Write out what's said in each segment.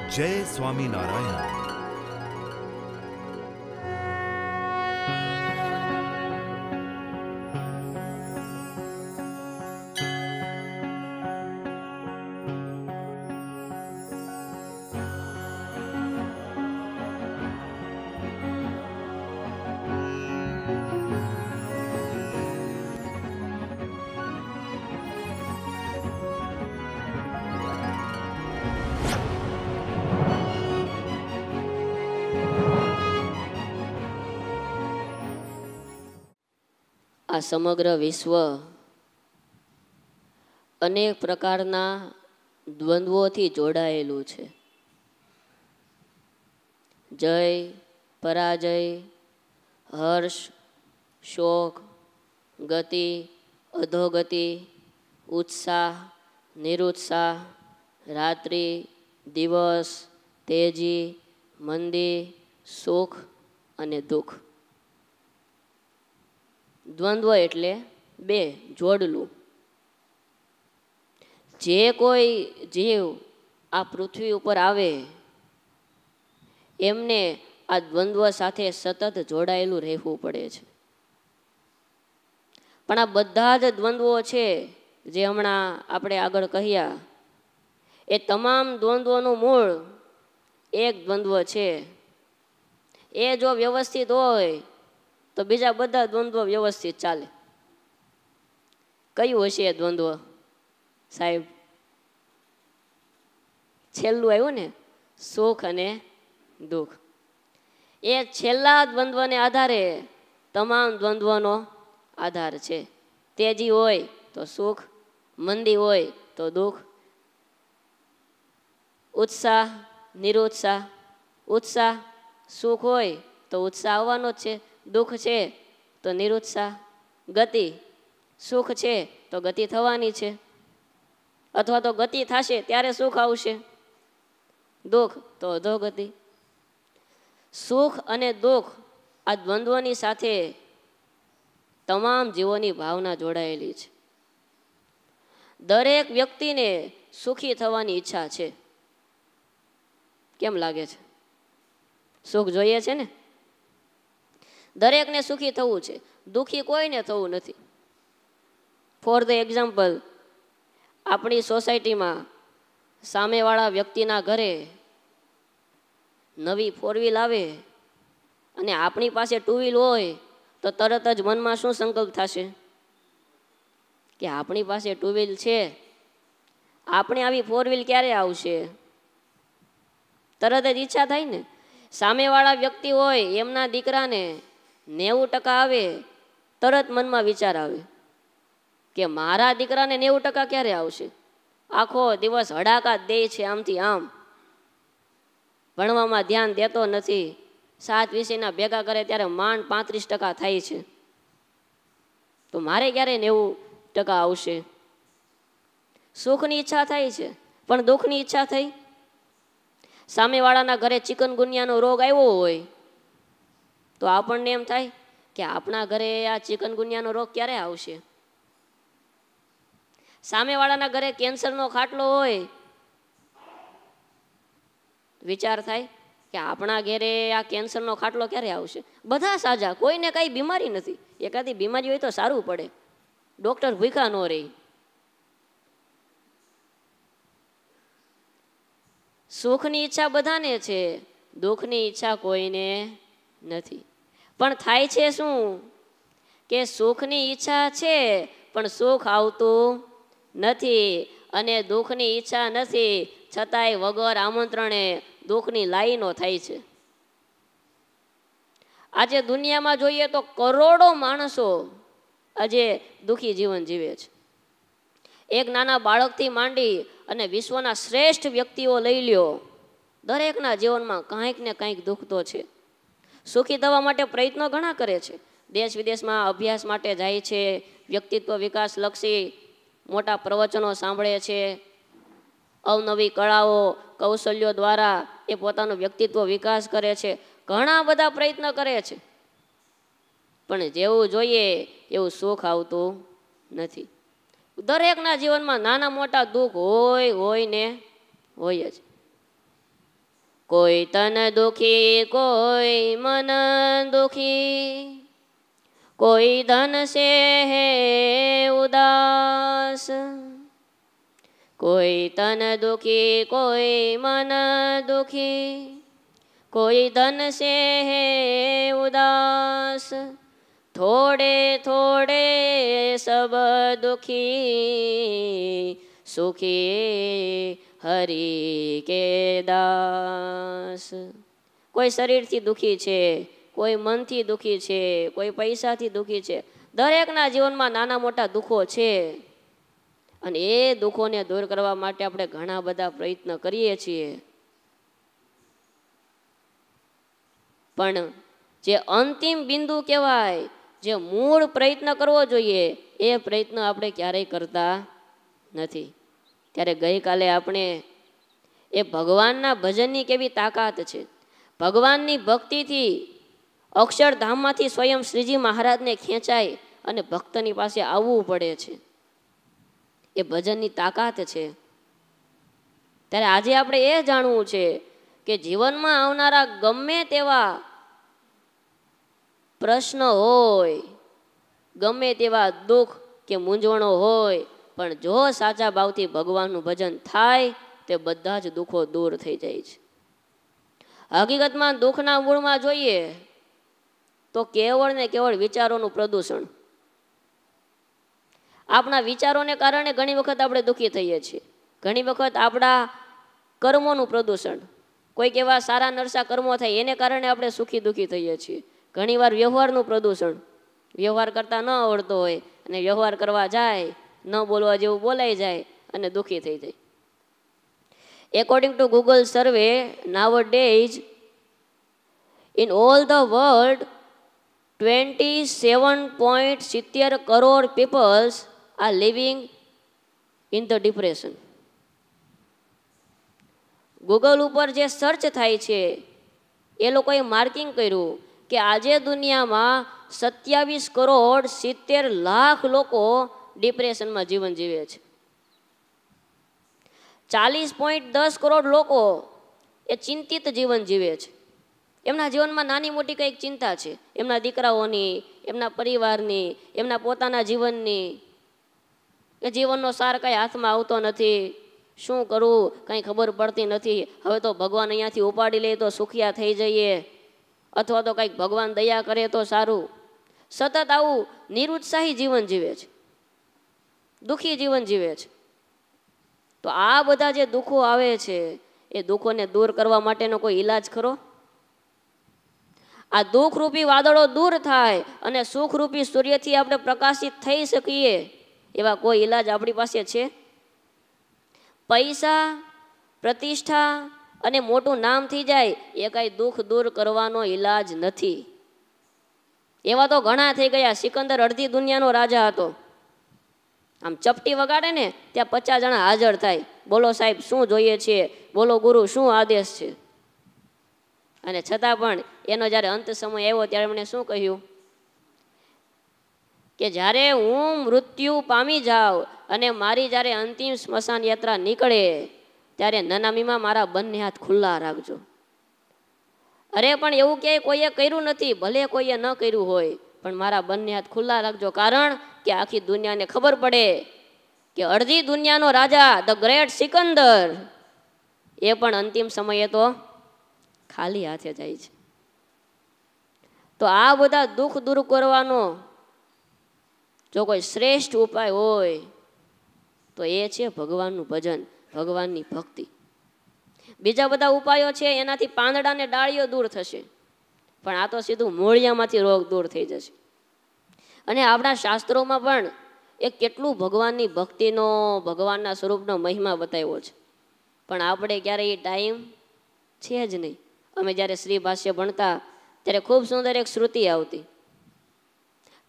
જય સ્વામિનારાયણ. આ સમગ્ર વિશ્વ અનેક પ્રકારના દ્વંદ્વોથી જોડાયેલું છે. જય, પરાજય, હર્ષ, શોક, ગતિ, અધોગતિ, ઉત્સાહ, નિરુત્સાહ, રાત્રિ, દિવસ, તેજી, મંદી, સુખ અને દુઃખ. દ્વંદ્વ એટલે બે, જોડલું. જે કોઈ જીવ આ પૃથ્વી ઉપર આવે એમને આ દ્વંદ્વ સાથે સતત જોડાયેલું રહેવું પડે છે. પણ આ બધા જ દ્વંદ્વો છે જે હમણાં આપણે આગળ કહ્યા, એ તમામ દ્વંદ્વોનું મૂળ એક દ્વંદ્વ છે. એ જો વ્યવસ્થિત હોય તો બીજા બધા દ્વંદ્વ વ્યવસ્થિત ચાલે. કયું હશે એ દ્વંદ્વ સાહેબ? છેલ્લું આવ્યું ને, સુખ અને દુઃખ. એ છેલ્લા દ્વંદ્વને આધારે તમામ દ્વંદ્વનો આધાર છે. તેજી હોય તો સુખ, મંદી હોય તો દુઃખ, ઉત્સાહ, નિરુત્સાહ. ઉત્સાહ, સુખ હોય તો ઉત્સાહ આવવાનો જ છે, દુઃખ છે તો નિરુત્સાહ. ગતિ, સુખ છે તો ગતિ થવાની છે, અથવા તો ગતિ થશે ત્યારે સુખ આવશે, દુઃખ તો અધોગતિ. સુખ અને દુઃખ આ દ્વંદ્વની સાથે તમામ જીવોની ભાવના જોડાયેલી છે. દરેક વ્યક્તિને સુખી થવાની ઈચ્છા છે. કેમ લાગે છે? સુખ જોઈએ છે ને? દરેકને સુખી થવું છે, દુઃખી કોઈને થવું નથી. ફોર ધ એક્ઝામ્પલ, આપણી સોસાયટીમાં સામેવાળા વ્યક્તિના ઘરે નવી ફોર વ્હીલ આવે અને આપણી પાસે ટુ વ્હીલ હોય તો તરત જ મનમાં શું સંકલ્પ થશે કે આપણી પાસે ટુ વ્હીલ છે, આપણે આવી ફોર વ્હીલ ક્યારે આવશે? તરત જ ઈચ્છા થાય ને. સામેવાળા વ્યક્તિ હોય એમના દીકરાને 90% આવે, તરત મનમાં વિચાર આવે કે મારા દીકરાને 90% ક્યારે આવશે? આખો દિવસ હડાકા દે છે આમથી આમ, ભણવામાં ધ્યાન દેતો નથી, 7 વિષયના ભેગા કરે ત્યારે માંડ 35% થાય છે. તો મારે ક્યારે 90% આવશે? સુખની ઈચ્છા થાય છે, પણ દુઃખની ઈચ્છા થઈ. સામેવાળાના ઘરે ચિકનગુનિયાનો રોગ આવ્યો હોય તો આપણને એમ થાય કે આપણા ઘરે આ ચિકનગુનિયાનો રોગ ક્યારે આવશે? સામેવાળાના ઘરે કેન્સરનો ખાટલો હોય, વિચાર થાય કે આપણા ઘરે આ કેન્સરનો ખાટલો ક્યારે આવશે? બધા સાજા, કોઈને કઈ બીમારી નથી. એકાદી બીમારી હોય તો સારું પડે, ડોક્ટર ભૂખ્યા ન રહે. સુખની ઈચ્છા બધાને છે, દુઃખની ઈચ્છા કોઈને નથી. પણ થાય છે શું કે સુખની ઈચ્છા છે પણ સુખ આવતું નથી, અને દુઃખની ઈચ્છા નથી છતાંય વગર આમંત્રણે દુઃખની લાઈનો થાય છે. આજે દુનિયામાં જોઈએ તો કરોડો માણસો આજે દુઃખી જીવન જીવે છે. એક નાના બાળકથી માંડી અને વિશ્વના શ્રેષ્ઠ વ્યક્તિઓ લઈ લ્યો, દરેકના જીવનમાં કાંઈક ને કાંઈક દુઃખ તો છે. સુખી થવા માટે પ્રયત્નો ઘણા કરે છે, દેશ વિદેશમાં અભ્યાસ માટે જાય છે, વ્યક્તિત્વ વિકાસ લક્ષી મોટા પ્રવચનો સાંભળે છે, અવનવી કળાઓ કૌશલ્યો દ્વારા એ પોતાનો વ્યક્તિત્વ વિકાસ કરે છે, ઘણા બધા પ્રયત્ન કરે છે. પણ જેવું જોઈએ એવું સુખ આવતું નથી. દરેકના જીવનમાં નાના મોટા દુઃખ હોય ને હોય જ. કોઈ તન દુખી કોઈ મન દુખી, કોઈ ધન સે હે ઉદાસ, કોઈ તન દુખી કોઈ મન દુખી, કોઈ ધન સે હે ઉદાસ, થોડે થોડે સબ દુખી, સુખી હરિ કે દાસ. કોઈ શરીરથી દુખી છે, કોઈ મનથી દુખી છે, કોઈ પૈસાથી દુખી છે. દરેકના જીવનમાં નાના મોટા દુઃખો છે અને એ દુઃખોને દૂર કરવા માટે આપણે ઘણા બધા પ્રયત્ન કરીએ છીએ. પણ જે અંતિમ બિંદુ કહેવાય, જે મૂળ પ્રયત્ન કરવો જોઈએ, એ પ્રયત્ન આપણે ક્યારેય કરતા નથી. ત્યારે ગઈકાલે આપણે એ ભગવાનના ભજનની કેવી તાકાત છે, ભગવાનની ભક્તિથી અક્ષરધામમાંથી સ્વયં શ્રીજી મહારાજને ખેંચાય અને ભક્તની પાસે આવવું પડે છે, એ ભજનની તાકાત છે. ત્યારે આજે આપણે એ જાણવું છે કે જીવનમાં આવનારા ગમે તેવા પ્રશ્ન હોય, ગમે તેવા દુઃખ કે મૂંઝવણો હોય, પણ જો સાચા ભાવથી ભગવાનનું ભજન થાય તે બધા જ દુઃખો દૂર થઈ જાય છે. હકીકતમાં દુઃખના મૂળમાં જોઈએ તો કેવળ ને કેવળ વિચારોનું પ્રદૂષણ. આપણા વિચારોને કારણે ઘણી વખત આપણે દુઃખી થઈએ છીએ. ઘણી વખત આપણા કર્મોનું પ્રદૂષણ, કોઈક એવા સારા નરસા કર્મો થાય એને કારણે આપણે સુખી દુઃખી થઈએ છીએ. ઘણીવાર વ્યવહારનું પ્રદૂષણ, વ્યવહાર કરતા ન આવડતો હોય અને વ્યવહાર કરવા જાય, ન બોલવા જેવું બોલાઈ જાય અને દુઃખી થઈ જાય. According to Google survey, nowadays in all the world 27.70 crore people are living in the depression. Google ઉપર જે સર્ચ થાય છે એ લોકોએ માર્કિંગ કર્યું કે આજે દુનિયામાં 27.70 કરોડ લોકો ડિપ્રેશનમાં જીવન જીવે છે. 40.10 કરોડ લોકો એ ચિંતિત જીવન જીવે છે. એમના જીવનમાં નાની મોટી કંઈક ચિંતા છે, એમના દીકરાઓની, એમના પરિવારની, એમના પોતાના જીવનની. એ જીવનનો સાર કંઈ હાથમાં આવતો નથી, શું કરવું કંઈ ખબર પડતી નથી. હવે તો ભગવાન અહીંયાથી ઉપાડી લે તો સુખિયા થઈ જઈએ, અથવા તો કંઈક ભગવાન દયા કરે તો સારું. સતત આવું નિરુત્સાહી જીવન જીવે છે, દુઃખી જીવન જીવે છે. તો આ બધા જે દુઃખો આવે છે એ દુઃખોને દૂર કરવા માટેનો કોઈ ઈલાજ ખરો? આ દુઃખરૂપી વાદળો દૂર થાય અને સુખરૂપી સૂર્યથી આપણે પ્રકાશિત થઈ શકીએ એવા કોઈ ઈલાજ આપણી પાસે છે? પૈસા, પ્રતિષ્ઠા અને મોટું નામ થઈ જાય એ કાંઈ દુઃખ દૂર કરવાનો ઈલાજ નથી. એવા તો ઘણા થઈ ગયા. સિકંદર અડધી દુનિયાનો રાજા હતો. આમ ચપટી વગાડે ને ત્યાં 50 જણા હાજર થાય, બોલો સાહેબ શું જોઈએ છે, બોલો ગુરુ શું આદેશ છે. અને છતાં પણ એનો જ્યારે અંત સમય આવ્યો ત્યારે એમણે શું કહ્યું કે જ્યારે હું મૃત્યુ પામી જાઉં અને મારી જ્યારે અંતિમ સ્મશાન યાત્રા નીકળે ત્યારે નનામીમાં મારા બંને હાથ ખુલ્લા રાખજો. અરે પણ એવું ક્યાંય કોઈએ કર્યું નથી, ભલે કોઈએ ન કર્યું હોય, પણ મારા બંને હાથ ખુલ્લા રાખજો. કારણ કે આખી દુનિયાને ખબર પડે કે અડધી દુનિયાનો રાજા ધ ગ્રેટ સિકંદર એ પણ અંતિમ સમયે તો ખાલી હાથે જાય છે. તો આ બધા દુઃખ દૂર કરવાનો જો કોઈ શ્રેષ્ઠ ઉપાય હોય તો એ છે ભગવાનનું ભજન, ભગવાનની ભક્તિ. બીજા બધા ઉપાયો છે એનાથી પાંદડા ને ડાળીઓ દૂર થશે, પણ આ તો સીધું મૂળિયામાંથી રોગ દૂર થઈ જશે. અને આપણા શાસ્ત્રોમાં પણ એ કેટલું ભગવાનની ભક્તિનો, ભગવાનના સ્વરૂપનો મહિમા બતાવ્યો છે, પણ આપણે ક્યારેય એ ટાઈમ છે જ નહીં. અમે જ્યારે શ્રી ભાષ્ય ભણતા ત્યારે ખૂબ સુંદર એક શ્રુતિ આવતી.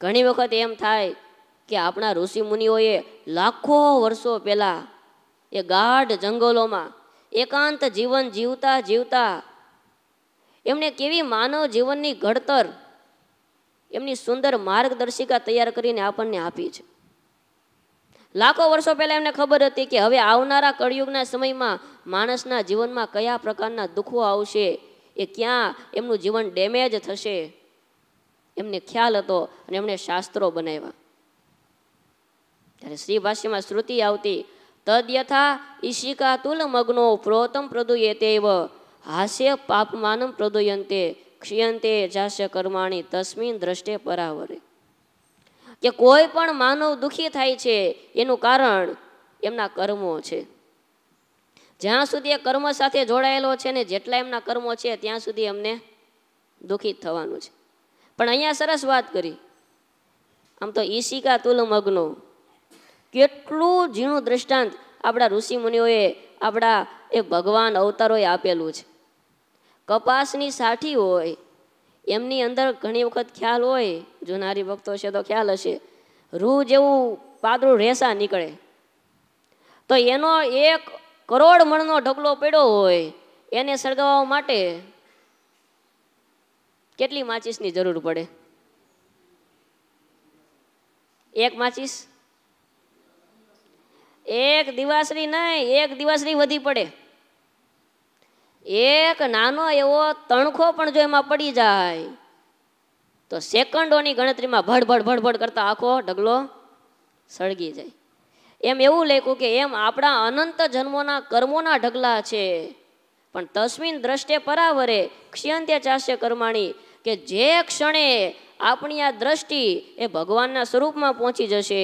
ઘણી વખત એમ થાય કે આપણા ઋષિ મુનિઓએ લાખો વર્ષો પહેલાં એ ગાઢ જંગલોમાં એકાંત જીવન જીવતા જીવતા એમણે કેવી માનવ જીવનની ઘડતર, એમની સુંદર માર્ગદર્શિકા તૈયાર કરીને આપણને આપી છે. લાખો વર્ષો પહેલાં એમને ખબર હતી કે હવે આવનારા કળિયુગના સમયમાં માણસના જીવનમાં કયા પ્રકારના દુઃખો આવશે, એ ક્યાં એમનું જીવન ડેમેજ થશે, એમને ખ્યાલ હતો અને એમણે શાસ્ત્રો બનાવ્યા. ત્યારે શ્રી ભાષ્યમાં શ્રુતિ આવતી, તદ્યથા ઈશિકા તુલ મગ્નો પ્રોતમ પ્રદુયેતેવ હાસ્ય પાપમાનમ પ્રદુયંતે ક્ષીયંતે જાસ્ય કર્માણી તસ્મિન દ્રષ્ટે પરાવરે. કે કોઈ પણ માનવ દુઃખી થાય છે એનું કારણ એમના કર્મો છે. જ્યાં સુધી એ કર્મ સાથે જોડાયેલો છે ને જેટલા એમના કર્મો છે ત્યાં સુધી એમને દુઃખી થવાનું છે. પણ અહીંયા સરસ વાત કરી, આમ તો ઈશિકા તુલ મગ્નો, કેટલું ઝીણું દ્રષ્ટાંત આપણા ઋષિ મુનિઓએ, આપણા એ ભગવાન અવતારોએ આપેલું છે. કપાસની સાઠી હોય એમની અંદર ઘણી વખત ખ્યાલ હોય, જુનારી ભક્તો છે તો ખ્યાલ હશે, રૂ જેવું પાતળું રેસા નીકળે, તો એનો 1 કરોડ મણનો ઢગલો પડ્યો હોય, એને સળગાવવા માટે કેટલી માચીસની જરૂર પડે? 1 માચીસ? 1 દિવાસળી નહીં, 1 દિવાસળી વધી પડે. એક નાનો એવો તણખો પણ જો એમાં પડી જાય તો સેકન્ડોની ગણતરીમાં ભડભડ ભડભડ કરતા આખો ઢગલો સળગી જાય. એમ એવું લખ્યું કે એમ આપણા અનંત જન્મોના કર્મોના ઢગલા છે, પણ તસ્મિન દ્રષ્ટે પરાવરે ક્ષયંત્ય ચાસ્ય કર્માણી, કે જે ક્ષણે આપણી આ દ્રષ્ટિ એ ભગવાનના સ્વરૂપમાં પહોંચી જશે,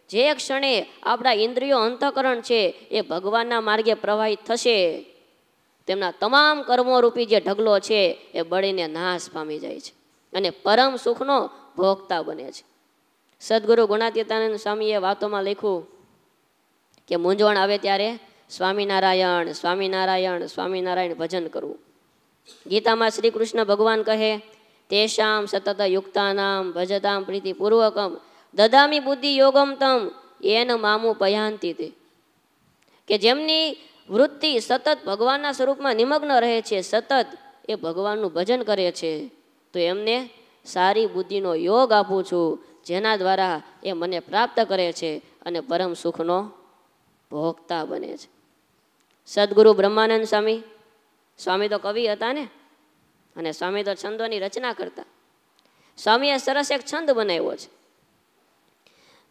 જે ક્ષણે આપણા ઇન્દ્રિયો અંતઃકરણ છે એ ભગવાનના માર્ગે પ્રવાહિત થશે, તેમના તમામ કર્મોરૂપી જે ઢગલો છે એ બળીને નાશ પામી જાય છે અને પરમ સુખનો ભોગતા બને છે. સદગુરુ ગુણાતીતાનંદ સ્વામીએ વાતોમાં લખ્યું કે મૂંઝવણ આવે ત્યારે સ્વામિનારાયણ સ્વામિનારાયણ સ્વામિનારાયણ ભજન કરવું. ગીતામાં શ્રી કૃષ્ણ ભગવાન કહે, તેષામ સતત યુક્તાનામ ભજતામ પ્રીતિપૂર્વકમ દદામી બુદ્ધિ યોગમ તમ એન મામુ પયાંતિ તે, કે જેમની વૃત્તિ સતત ભગવાનના સ્વરૂપમાં નિમગ્ન રહે છે, સતત એ ભગવાનનું ભજન કરે છે, તો એમને સારી બુદ્ધિનો યોગ આપું છું, જેના દ્વારા એ મને પ્રાપ્ત કરે છે અને પરમ સુખનો ભોગતા બને છે. સદગુરુ બ્રહ્માનંદ સ્વામી, સ્વામી તો કવિ હતા ને, અને સ્વામી તો છંદોની રચના કરતા. સ્વામીએ સરસ એક છંદ બનાવ્યો છે,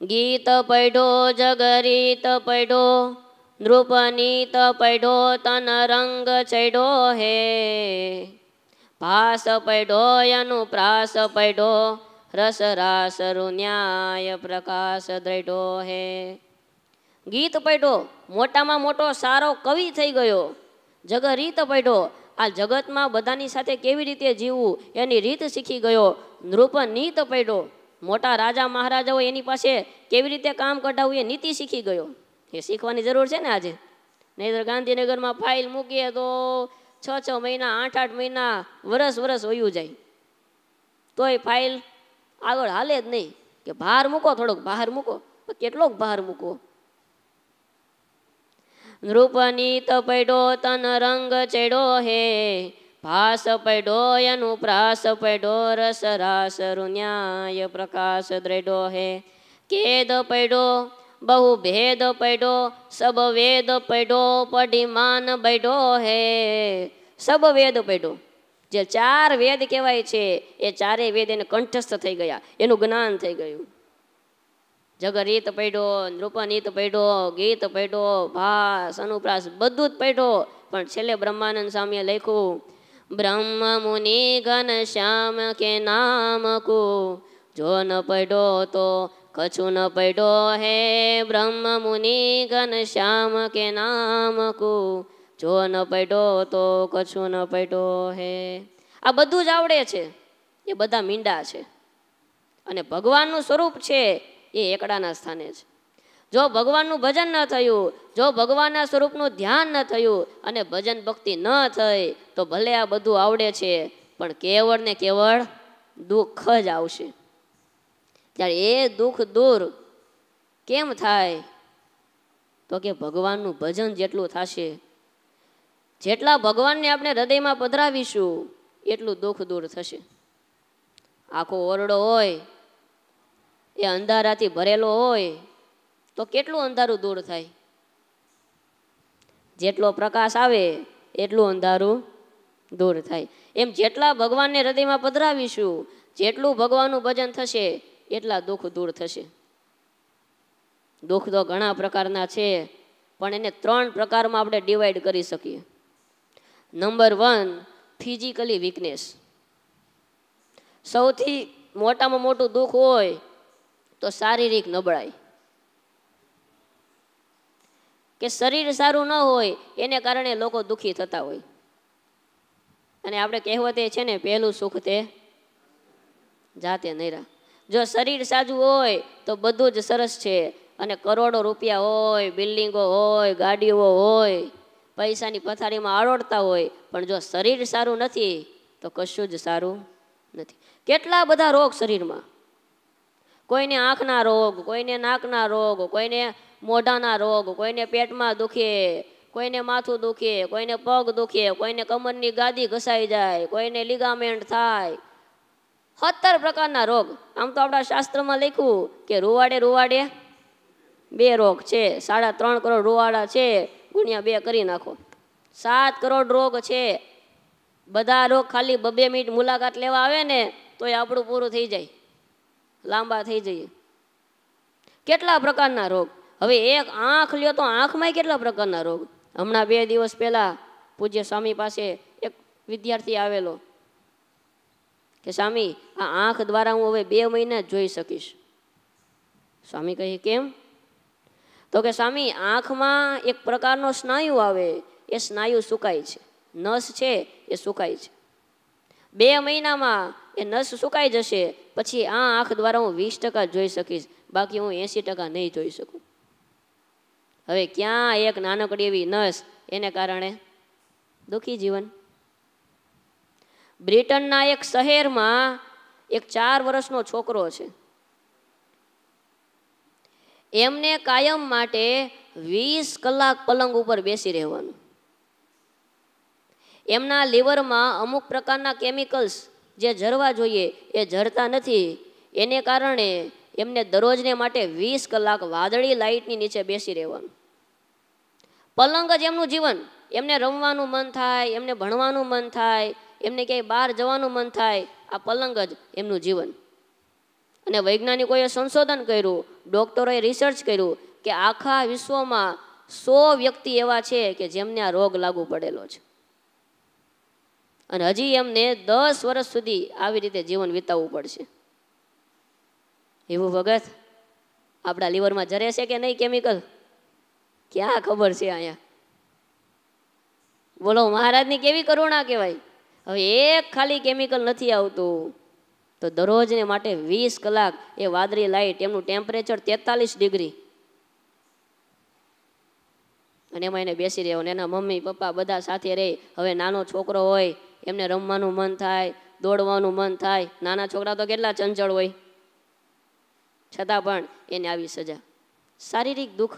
ગીત પૈઢો જગરીત પૈઢો નૃપનીત પૈઢો તન રંગ ચૈઢો હે, ભાસ પૈઢો અનુપ્રાસ પૈઢો રસ રાસ ન્યાય પ્રકાશ દ્રઢો હે. ગીત પૈઢો, મોટામાં મોટો સારો કવિ થઈ ગયો. જગરીત પૈઢો, આ જગતમાં બધાની સાથે કેવી રીતે જીવવું એની રીત શીખી ગયો. નૃપનીત પૈઢો, મોટા રાજા મહારાજાઓ એની પાસે કેવી રીતે કામ કઢાવવું એ નીતિ શીખી ગયો. એ શીખવાની જરૂર છે ને આજે, નહીંતર ગાંધીનગરમાં ફાઇલ મૂકીએ તો 6 મહિના 8 મહિના વરસ વયું જાય, તોય ફાઇલ આગળ હાલે જ નહીં. કે ભાર મૂકો, થોડોક બહાર મૂકો, કેટલોક બહાર મૂકો. નૃપનીત પૈઢો તન રંગ ચેડો હે, ભાસ પૈઢો અનુપ્રાસ પૈઢો રસ રાસ ન્યાય પ્રકાશ દ્રઢો હે. કેદ પૈઢો બહુ ભેદ પૈઢો સબ વેદ પૈઢો પઢિમાન બૈઢો હે. સબ વેદ પૈઢો, જે 4 વેદ કહેવાય છે એ 4 વેદ એને કંઠસ્થ થઈ ગયા, એનું જ્ઞાન થઈ ગયું. જગરીત પૈઢો, નૃપનીત પૈઢો, ગીત પૈઢો, ભાસ અનુપ્રાસ બધું જ પૈઢો. પણ છેલ્લે બ્રહ્માનંદ સ્વામીએ લખ્યું, બ્રહ્મ મુનિ ઘન શ્યામ કે નામ કો જો ન પૈઢો તો કછું ન પૈઢો હે. બ્રહ્મ મુનિ ઘન શ્યામ કે નામ કો જો ન પૈઢો તો કછું ન પૈઢો હે. આ બધું જ આવડે છે, એ બધા મીંડા છે, અને ભગવાનનું સ્વરૂપ છે એ એકડાના સ્થાને છે. જો ભગવાનનું ભજન ન થયું, જો ભગવાનના સ્વરૂપનું ધ્યાન ન થયું અને ભજન ભક્તિ ન થઈ, તો ભલે આ બધું આવડે છે પણ કેવળ ને કેવળ દુઃખ જ આવશે. ત્યારે એ દુઃખ દૂર કેમ થાય? તો કે ભગવાનનું ભજન જેટલું થશે, જેટલા ભગવાનને આપણે હૃદયમાં પધરાવીશું એટલું દુઃખ દૂર થશે. આખો ઓરડો હોય એ અંધારાથી ભરેલો હોય તો કેટલું અંધારું દૂર થાય? જેટલો પ્રકાશ આવે એટલું અંધારું દૂર થાય. એમ જેટલા ભગવાનને હૃદયમાં પધરાવીશું, જેટલું ભગવાનનું ભજન થશે, એટલા દુઃખ દૂર થશે. દુઃખ તો ઘણા પ્રકારના છે, પણ એને 3 પ્રકારમાં આપણે ડિવાઈડ કરી શકીએ. Number 1, physically weakness. સૌથી મોટામાં મોટું દુઃખ હોય તો શારીરિક નબળાઈ, કે શરીર સારું ન હોય એને કારણે લોકો દુઃખી થતા હોય. અને આપણે કહેવતે છે ને, પહેલું સુખ તે જાતે નૈરા. જો શરીર સાજું હોય તો બધું જ સરસ છે, અને કરોડો રૂપિયા હોય, બિલ્ડિંગો હોય, ગાડીઓ હોય, પૈસાની પથારીમાં આળોડતા હોય, પણ જો શરીર સારું નથી તો કશું જ સારું નથી. કેટલા બધા રોગ શરીરમાં, કોઈને આંખના રોગ, કોઈને નાકના રોગ, કોઈને મોઢાના રોગ, કોઈને પેટમાં દુખે, કોઈને માથું દુખે, કોઈને પગ દુખે, કોઈને કમરની ગાદી ઘસાઈ જાય, કોઈને લિગામેન્ટ થાય. 17 પ્રકારના રોગ. આમ તો આપણા શાસ્ત્રમાં લખ્યું કે રૂવાડે 2 રોગ છે, 3.5 કરોડ રૂવાડા છે, ગુણ્યા 2 કરી નાખો, 7 કરોડ રોગ છે. બધા રોગ ખાલી 2 મિનિટ મુલાકાત લેવા આવે ને તોય આપણું પૂરું થઈ જાય, લાંબા થઈ જઈએ. કેટલા પ્રકારના રોગ. હવે એક આંખ લ્યો તો આંખમાં કેટલા પ્રકારના રોગ. હમણાં 2 દિવસ પહેલા પૂજ્ય સ્વામી પાસે એક વિદ્યાર્થી આવેલો કે સ્વામી, આ આંખ દ્વારા હું હવે 2 મહિના જ જોઈ શકીશ. સ્વામી કહે કેમ? તો કે સ્વામી, આંખમાં એક પ્રકારનો સ્નાયુ આવે, એ સ્નાયુ સુકાય છે, નસ છે એ સુકાય છે. 2 મહિનામાં એ નસ સુકાઈ જશે, પછી આ આંખ દ્વારા હું 20% જોઈ શકીશ, બાકી હું 80% નહીં જોઈ શકું. હવે ક્યાં એક નાનકડી એવી નસ, એને કારણે દુઃખી જીવન. બ્રિટનના એક શહેરમાં એક 4 વર્ષનો છોકરો છે. એમને કાયમ માટે 20 કલાક પલંગ ઉપર બેસી રહેવાનું. એમના લીવરમાં અમુક પ્રકારના કેમિકલ્સ જે ઝરવા જોઈએ એ ઝરતા નથી. એને કારણે એમને દરરોજને માટે 20 કલાક વાદળી લાઇટની નીચે બેસી રહેવાનું. પલંગ જ એમનું જીવન. એમને રમવાનું મન થાય, એમને ભણવાનું મન થાય, એમને ક્યાંય બહાર જવાનું મન થાય, આ પલંગ જ એમનું જીવન. અને વૈજ્ઞાનિકોએ સંશોધન કર્યું, ડૉક્ટરોએ રિસર્ચ કર્યું કે આખા વિશ્વમાં 100 વ્યક્તિ એવા છે કે જેમને આ રોગ લાગુ પડેલો છે. અને હજી એમને 10 વર્ષ સુધી આવી રીતે જીવન વિતાવવું પડશે. એવું ભગત, આપણા લીવરમાં જરે છે કે નહીં કેમિકલ? ક્યાં ખબર છે અહીંયા? બોલો, મહારાજની કેવી કરુણા કહેવાય. હવે એક ખાલી કેમિકલ નથી આવતું તો દરરોજને માટે 20 કલાક એ વાદળી લાઇટ, એમનું ટેમ્પરેચર 43 ડિગ્રી, અને એમાં એને બેસી રહેવાનું. એના મમ્મી પપ્પા બધા સાથે રહે. હવે નાનો છોકરો હોય, એમને રમવાનું મન થાય, દોડવાનું મન થાય. નાના છોકરા તો કેટલા ચંચળ હોય, છતાં પણ એને આવી સજા, શારીરિક દુઃખ.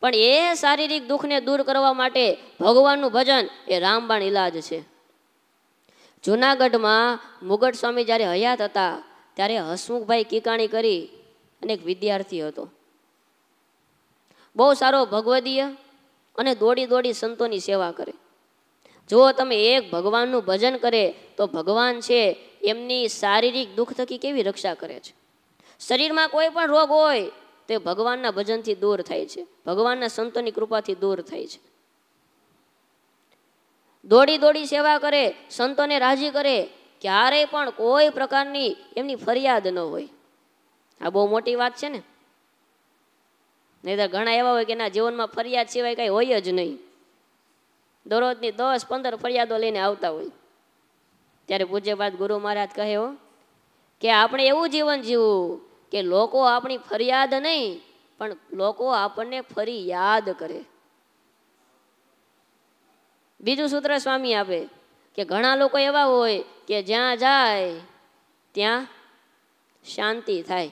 પણ એ શારીરિક દુઃખને દૂર કરવા માટે ભગવાનનું ભજન એ રામબાણ ઇલાજ છે. જૂનાગઢમાં મુગટ સ્વામી જ્યારે હયાત હતા ત્યારે હસમુખભાઈ કીકાણી કરી અને એક વિદ્યાર્થી હતો, બહુ સારો ભગવદીય, અને દોડી દોડી સંતોની સેવા કરે. જો તમે એક ભગવાનનું ભજન કરે તો ભગવાન છે એમની શારીરિક દુઃખ થકી કેવી રક્ષા કરે છે. શરીરમાં કોઈ પણ રોગ હોય તે ભગવાનના ભજનથી દૂર થાય છે, ભગવાનના સંતોની કૃપાથી દૂર થાય છે. દોડી દોડી સેવા કરે, સંતોને રાજી કરે, ક્યારેય પણ કોઈ પ્રકારની એમની ફરિયાદ ન હોય. આ બહુ મોટી વાત છે ને. નહીં તો ઘણા એવા હોય કે એના જીવનમાં ફરિયાદ સિવાય કંઈ હોય જ નહીં. દરરોજની 10-15 ફરિયાદો લઈને આવતા હોય. ત્યારે પૂજ્યપાદ ગુરુ મહારાજ કહે કે આપણે એવું જીવન જીવવું કે લોકો આપણી ફરિયાદ નહીં, પણ લોકો આપણને ફરી યાદ કરે. બીજું સૂત્ર સ્વામી આપે કે ઘણા લોકો એવા હોય કે જ્યાં જાય ત્યાં શાંતિ થાય,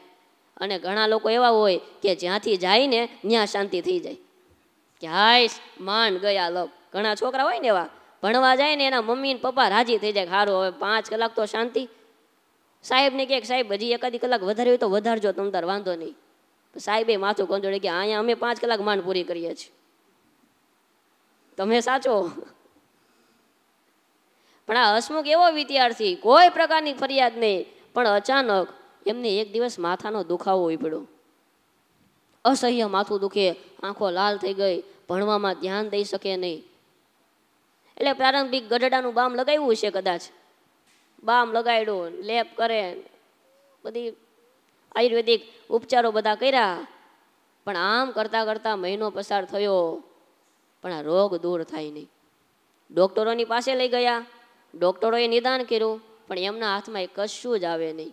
અને ઘણા લોકો એવા હોય કે જ્યાંથી જાય ને ત્યાં શાંતિ થઈ જાય કે હાય માન ગયા લોક. ઘણા છોકરા હોય ને એવા, ભણવા જાય ને એના મમ્મી ને પપ્પા રાજી થઈ જાય, સારું હવે 5 કલાક તો શાંતિ. સાહેબને કહે સાહેબ હજી 1 કલાક વધારે હોય તો વધારજો, તમ તાર વાંધો નહીં. સાહેબે માથું કંજોડી કે અહીંયા અમે 5 કલાક માંડ પૂરી કરીએ છીએ, તમે સાચો. પણ આ હસમુખ એવો વિદ્યાર્થી, કોઈ પ્રકારની ફરિયાદ નહીં, પણ અચાનક એમને એક દિવસ માથાનો દુખાવો ઉપડ્યો. અસહ્ય માથું દુખે, આંખો લાલ થઈ ગઈ, ભણવામાં ધ્યાન દઈ શકે નહીં. એટલે પ્રારંભિક ગઢડાનું બામ લગાવ્યું છે કદાચ, બામ લગાડ્યું, લેપ કરે, બધી આયુર્વેદિક ઉપચારો બધા કર્યા. પણ આમ કરતાં કરતાં મહિનો પસાર થયો, પણ આ રોગ દૂર થાય નહીં. ડૉક્ટરોની પાસે લઈ ગયા, ડૉક્ટરોએ નિદાન કર્યું, પણ એમના હાથમાં એ કશું જ આવે નહીં.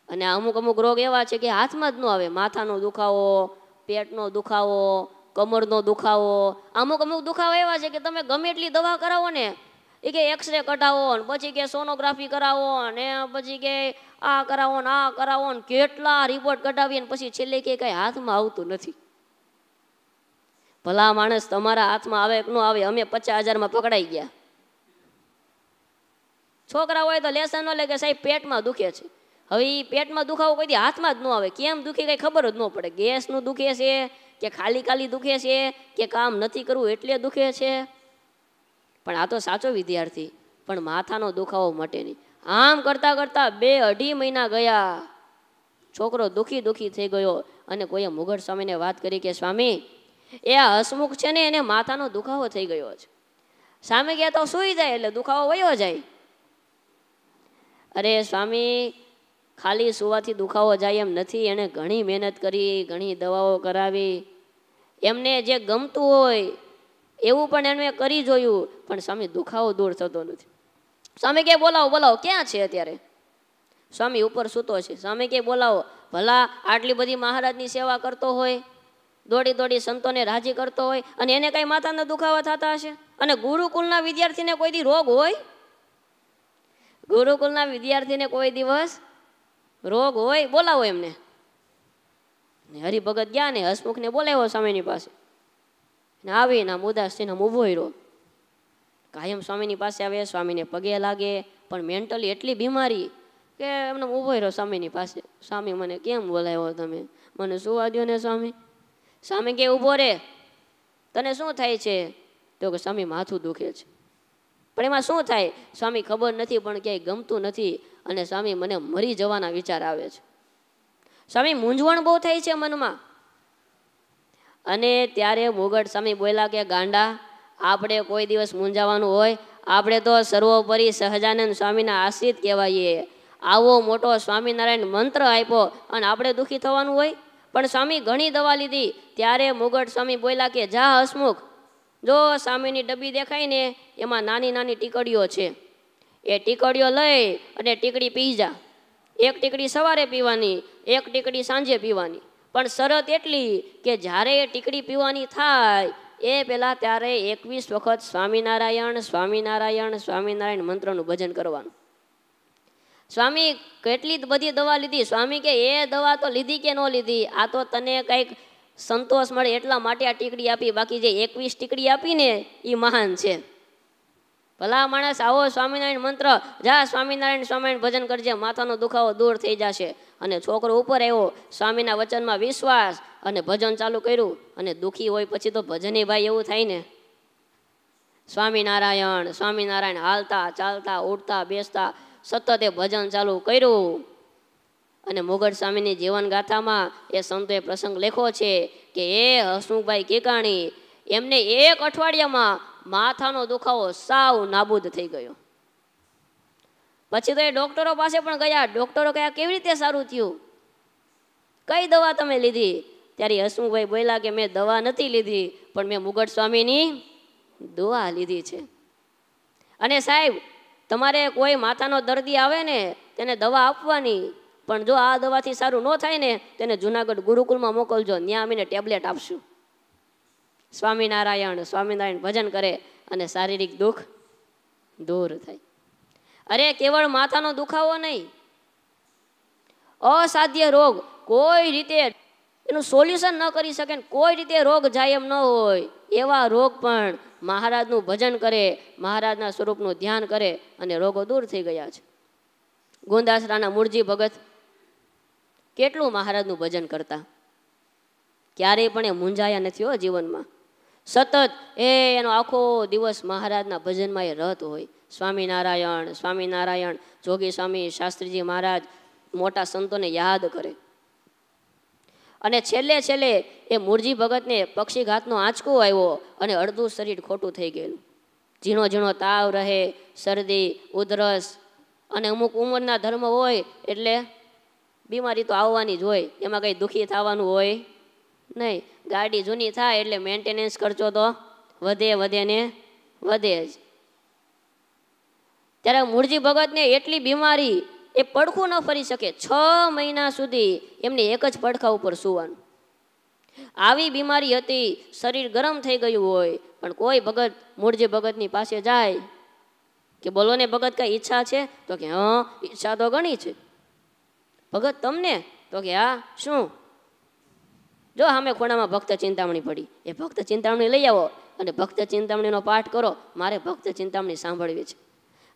અને અમુક અમુક રોગ એવા છે કે હાથમાં જ ન આવે. માથાનો દુખાવો, પેટનો દુખાવો, કમરનો દુખાવો, અમુક અમુક દુખાવા એવા છે કે તમે ગમે એટલી દવા કરાવો ને, એ કે એક્સરે કઢાવો ને પછી કે સોનોગ્રાફી કરાવો ને પછી કે આ કરાવો ને આ કરાવો ને કેટલા રિપોર્ટ કઢાવીએ ને પછી છેલ્લે કે કંઈ હાથમાં આવતું નથી. ભલા માણસ, તમારા હાથમાં આવે કે ન આવે, અમે 50,000માં પકડાઈ ગયા. છોકરા હોય તો લેસન ન લે કે સાહેબ પેટમાં દુખે છે. હવે એ પેટમાં દુખાવો કોઈ દી હાથમાં જ ન આવે, કેમ દુખે કંઈ ખબર જ ન પડે. ગેસનું દુખે છે કે ખાલી ખાલી દુખે છે કે કામ નથી કરવું એટલે દુખે છે. પણ આ તો સાચો વિદ્યાર્થી, પણ માથાનો દુખાવો મટે નહીં. આમ કરતાં કરતાં 2-2.5 મહિના ગયા, છોકરો દુખી દુખી થઈ ગયો. અને કોઈએ મુગટ સ્વામીને વાત કરી કે સ્વામી, એ આ હસમુખ છે ને એને માથાનો દુખાવો થઈ ગયો છે. સ્વામી કહે તો સૂઈ જાય એટલે દુખાવો વયો જાય. અરે સ્વામી, ખાલી સુવાથી દુખાવો જાય એમ નથી. એણે ઘણી મહેનત કરી, ઘણી દવાઓ કરાવી, એમને જે ગમતું હોય એવું પણ એમને કરી જોયું, પણ સ્વામી દુખાવો દૂર થતો નથી. સ્વામી કે બોલાવો બોલાવો, ક્યાં છે અત્યારે? સ્વામી ઉપર સૂતો છે. સ્વામી કે બોલાવો. ભલા આટલી બધી મહારાજની સેવા કરતો હોય, દોડી દોડી સંતોને રાજી કરતો હોય, અને એને કઈ માથાના દુખાવા થતા હશે? અને ગુરુકુળના વિદ્યાર્થીને કોઈ દી રોગ હોય? ગુરુકુળના વિદ્યાર્થીને કોઈ દિવસ રોગ હોય? બોલાવો એમને. હરિભગત ગયા ને હસમુખને બોલાવ્યો સ્વામીની પાસે. આવીને આમ ઉદાસ થઈને ઊભો રહ્યો. કાયમ સ્વામીની પાસે આવે, સ્વામીને પગે લાગે, પણ મેન્ટલી એટલી બીમારી કે એમને ઊભો રહ્યો સ્વામીની પાસે. સ્વામી મને કેમ બોલાવ્યો તમે? મને સુવા દ્યો ને સ્વામી. સ્વામી કે ઊભો રે, તને શું થાય છે? તો કે સ્વામી માથું દુખે છે. પણ એમાં શું થાય? સ્વામી ખબર નથી, પણ ક્યાંય ગમતું નથી, અને સ્વામી મને મરી જવાના વિચાર આવે છે. સ્વામી મૂંઝવણ બહુ થાય છે મનમાં. અને ત્યારે મુગટ સ્વામી બોલ્યા કે ગાંડા, આપણે કોઈ દિવસ મૂંઝાવાનું હોય? આપણે તો સર્વોપરી સહજાનંદ સ્વામીના આશ્રિત કહેવાઈએ. આવો મોટો સ્વામિનારાયણ મંત્ર આપ્યો અને આપણે દુઃખી થવાનું હોય? પણ સ્વામી ઘણી દવા લીધી. ત્યારે મુગટ સ્વામી બોલ્યા કે જા હસમુખ, જો સ્વામીની ડબ્બી દેખાય ને એમાં નાની નાની ટીકડીઓ છે, એ ટીકડીઓ લઈ અને ટીકડી પી જા. એક ટીકડી સવારે પીવાની, એક ટીકડી સાંજે પીવાની. પણ શરત એટલી કે જ્યારે એ ટીકડી પીવાની થાય એ પહેલાં ત્યારે 21 વખત સ્વામિનારાયણ સ્વામિનારાયણ સ્વામિનારાયણ મંત્રનું ભજન કરવાનું. સ્વામી કેટલી બધી દવા લીધી. સ્વામી કે એ દવા તો લીધી કે ન લીધી, આ તો તને કંઈક સંતોષ મળે એટલા માટે આ ટીકડી આપી, બાકી જે 21 ટીકડી આપીને એ મહાન છે. ભલા માણસ, આવો સ્વામિનારાયણ મંત્ર, જા સ્વામિનારાયણ સ્વામિનારાયણ ભજન કરજે, માથાનો દુખાવો દૂર થઈ જશે. અને છોકરો ઉપર આવ્યો, સ્વામીના વચનમાં વિશ્વાસ, અને ભજન ચાલુ કર્યું. અને દુઃખી હોય પછી તો ભજને ભાઈ એવું થાય ને, સ્વામિનારાયણ સ્વામિનારાયણ હાલતા ચાલતા ઉઠતા બેસતા સતત એ ભજન ચાલુ કર્યું. અને મુગટ સ્વામીની જીવન ગાથામાં એ સંતોએ પ્રસંગ લખ્યો છે કે એ હસમુખભાઈ કેકાણી, એમને 1 અઠવાડિયામાં માથાનો દુખાવો સાવ નાબૂદ થઈ ગયો. પછી તો એ ડૉક્ટરો પાસે પણ ગયા. ડૉક્ટરો કહ્યા કેવી રીતે સારું થયું? કઈ દવા તમે લીધી? ત્યારે હસમુખભાઈ બોલ્યા કે મેં દવા નથી લીધી, પણ મેં મુગટ સ્વામીની દુઆ લીધી છે. અને સાહેબ, તમારે કોઈ માથાનો દર્દી આવે ને તેને દવા આપવાની, પણ જો આ દવાથી સારું ન થાય ને તેને જુનાગઢ ગુરુકુળમાં મોકલજો, ત્યાં અમીને ટેબ્લેટ આપશું. સ્વામિનારાયણ સ્વામિનારાયણ ભજન કરે અને શારીરિક દુઃખ દૂર થાય. અરે કેવળ માથાનો દુખાવો નહીં, અસાધ્ય રોગ કોઈ રીતે એનું સોલ્યુશન ન કરી શકે, કોઈ રીતે રોગ જાય એમ ન હોય એવા રોગ પણ મહારાજનું ભજન કરે, મહારાજના સ્વરૂપનું ધ્યાન કરે અને રોગો દૂર થઈ ગયા છે. ગુંદાસરાના મૂળજી ભગત કેટલું મહારાજનું ભજન કરતા, ક્યારેય પણ એ મૂંઝાયા નથી હો જીવનમાં. સતત એનો આખો દિવસ મહારાજના ભજનમાં એ રત હોય. સ્વામિનારાયણ સ્વામિનારાયણ, જોગી સ્વામી, શાસ્ત્રીજી મહારાજ, મોટા સંતોને યાદ કરે. અને છેલ્લે છેલ્લે એ મૂળજી ભગતને પક્ષીઘાતનો આંચકો આવ્યો અને અડધું શરીર ખોટું થઈ ગયેલું. ઝીણો ઝીણો તાવ રહે, શરદી, ઉધરસ, અને અમુક ઉંમરના ધર્મ હોય એટલે બીમારી તો આવવાની જ હોય, એમાં કંઈ દુઃખી થવાનું હોય નહીં. ગાડી જૂની થાય એટલે મેન્ટેનન્સ ખર્ચો તો વધે વધે ને વધે જ. ત્યારે મૂળજી ભગતને એટલી બીમારી, એ પડખું ન ફરી શકે. 6 મહિના સુધી એમને એક જ પડખા ઉપર સૂવાનું. આવી બીમારી હતી, શરીર ગરમ થઈ ગયું હોય, પણ કોઈ ભગત મૂળજી ભગતની પાસે જાય કે બોલો ને ભગત કઈ ઈચ્છા છે? તો કે હા, ઈચ્છા તો ઘણી છે. ભગત તમને? તો કે હા. શું? જો સામે ખૂણામાં ભક્ત ચિંતામણી પડી, એ ભક્ત ચિંતામણી લઈ આવો અને ભક્ત ચિંતામણીનો પાઠ કરો, મારે ભક્ત ચિંતામણી સાંભળવી છે.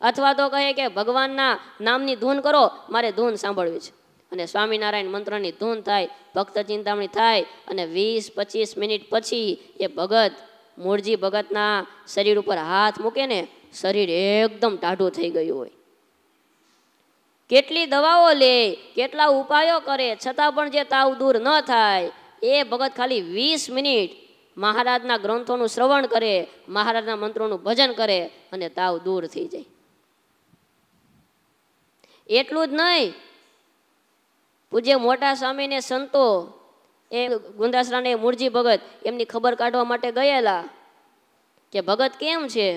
અથવા તો કહે કે ભગવાનના નામની ધૂન કરો, મારે ધૂન સાંભળવી છે. અને સ્વામિનારાયણ મંત્રની ધૂન થાય, ભક્ત ચિંતામણી થાય, અને 20-25 મિનિટ પછી એ ભગત મૂળજી ભગતના શરીર ઉપર હાથ મૂકે ને, શરીર એકદમ ટાઢું થઈ ગયું હોય. કેટલી દવાઓ લે, કેટલા ઉપાયો કરે, છતાં પણ જે તાવ દૂર ન થાય, એ ભગત ખાલી 20 મિનિટ મહારાજના ગ્રંથોનું શ્રવણ કરે, મહારાજના મંત્રોનું ભજન કરે અને તાવ દૂર થઈ જાય. એટલું જ નહીં, પૂજ્ય મોટા સ્વામીને સંતો એ ગુંદાસરાને મૂળજી ભગત એમની ખબર કાઢવા માટે ગયેલા કે ભગત કેમ છે?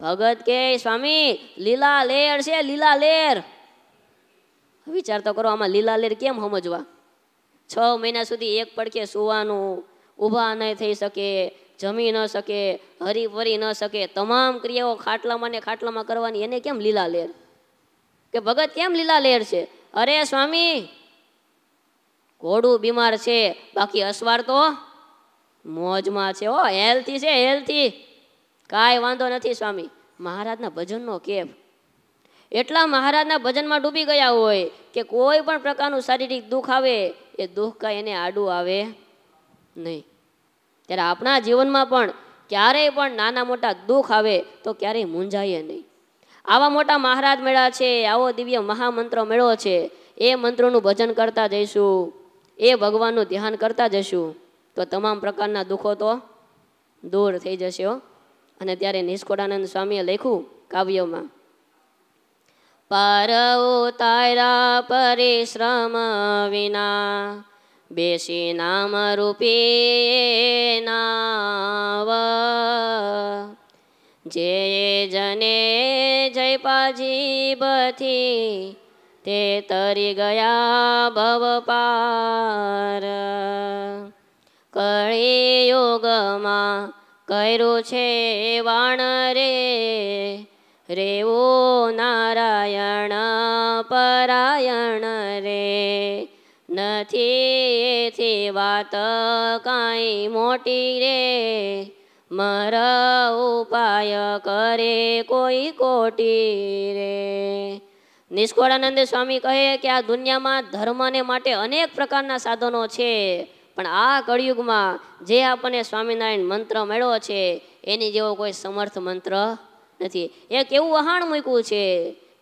ભગત કે સ્વામી લીલા લેર છે, લીલા લેર. વિચાર તો કરો, આમાં લીલા લેર કેમ સમજવા? 6 મહિના સુધી એક પડખે સુવાનું, ઊભા નહીં થઈ શકે, જમી ન શકે, હરી ફરી ન શકે, તમામ ક્રિયાઓ ખાટલામાં ને ખાટલામાં કરવાની, એને કેમ લીલા લેર? કે ભગત કેમ લીલા લેર છે? અરે સ્વામી, ઘોડું બીમાર છે, બાકી અસવાર તો મોજમાં છે, હો, હેલ્થી છે, હેલ્થી, કાંઈ વાંધો નથી સ્વામી. મહારાજના ભજનનો કેફ. એટલા મહારાજના ભજનમાં ડૂબી ગયા હોય કે કોઈ પણ પ્રકારનું શારીરિક દુઃખ આવે, એ દુઃખ કાંઈ એને આડું આવે નહીં. ત્યારે આપણા જીવનમાં પણ ક્યારેય પણ નાના મોટા દુઃખ આવે તો ક્યારેય મૂંઝાઈએ નહીં. આવા મોટા મહારાજ મેળા છે, આવો દિવ્ય મહામંત્ર મેળો છે, એ મંત્રોનું ભજન કરતા જઈશું, એ ભગવાનનું ધ્યાન કરતા જઈશું, તો તમામ પ્રકારના દુઃખો તો દૂર થઈ જશે હો. અને ત્યારે નિષ્કોળાનંદ સ્વામીએ લખ્યું કાવ્યમાં, પાર ઉતાર્યા પરિશ્રમ વિના, બેસી નામ રૂપી નાવ, જે જને જયપા જીભથી, તે તરી ગયા ભવ પાર. કળી યુગમાં કર્યું છે વાણ રે, રેવો નારાયણ પરાયણ રે, નથી એથી વાત કાંઈ મોટી રે, મર ઉપાય કરે કોઈ કોટી રે. નિષ્કોળાનંદ સ્વામી કહે કે આ દુનિયામાં ધર્મને માટે અનેક પ્રકારના સાધનો છે, પણ આ કળિયુગમાં જે આપણને સ્વામિનારાયણ મંત્ર મળ્યો છે, એની જેવો કોઈ સમર્થ મંત્ર નથી. એક એવું વહાણ મૂક્યું છે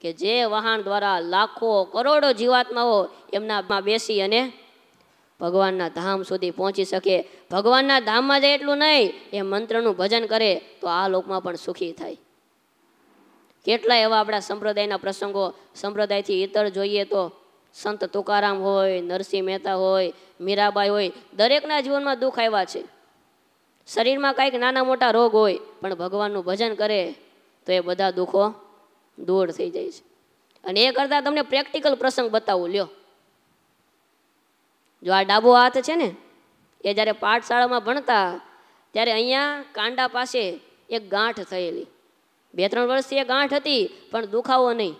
કે જે વહાણ દ્વારા લાખો કરોડો જીવાત્માઓ એમનામાં બેસી અને ભગવાનના ધામ સુધી પહોંચી શકે. ભગવાનના ધામમાં જાય એટલું નહીં, એ મંત્રનું ભજન કરે તો આ લોકમાં પણ સુખી થાય. કેટલા એવા આપણા સંપ્રદાયના પ્રસંગો, સંપ્રદાયથી ઇતર જોઈએ તો સંત તુકારામ હોય, નરસિંહ મહેતા હોય, મીરાબાઈ હોય, દરેકના જીવનમાં દુઃખ આવ્યા છે. શરીરમાં કાંઈક નાના મોટા રોગ હોય, પણ ભગવાનનું ભજન કરે તો એ બધા દુઃખો દૂર થઈ જાય છે. અને એ કરતાં તમને પ્રેક્ટિકલ પ્રસંગ બતાવું લ્યો. જો આ ડાબો હાથ છે ને, એ જ્યારે પાઠશાળામાં ભણતા ત્યારે અહીંયા કાંડા પાસે એક ગાંઠ થયેલી. 2-3 વર્ષથી એ ગાંઠ હતી, પણ દુખાવો નહીં.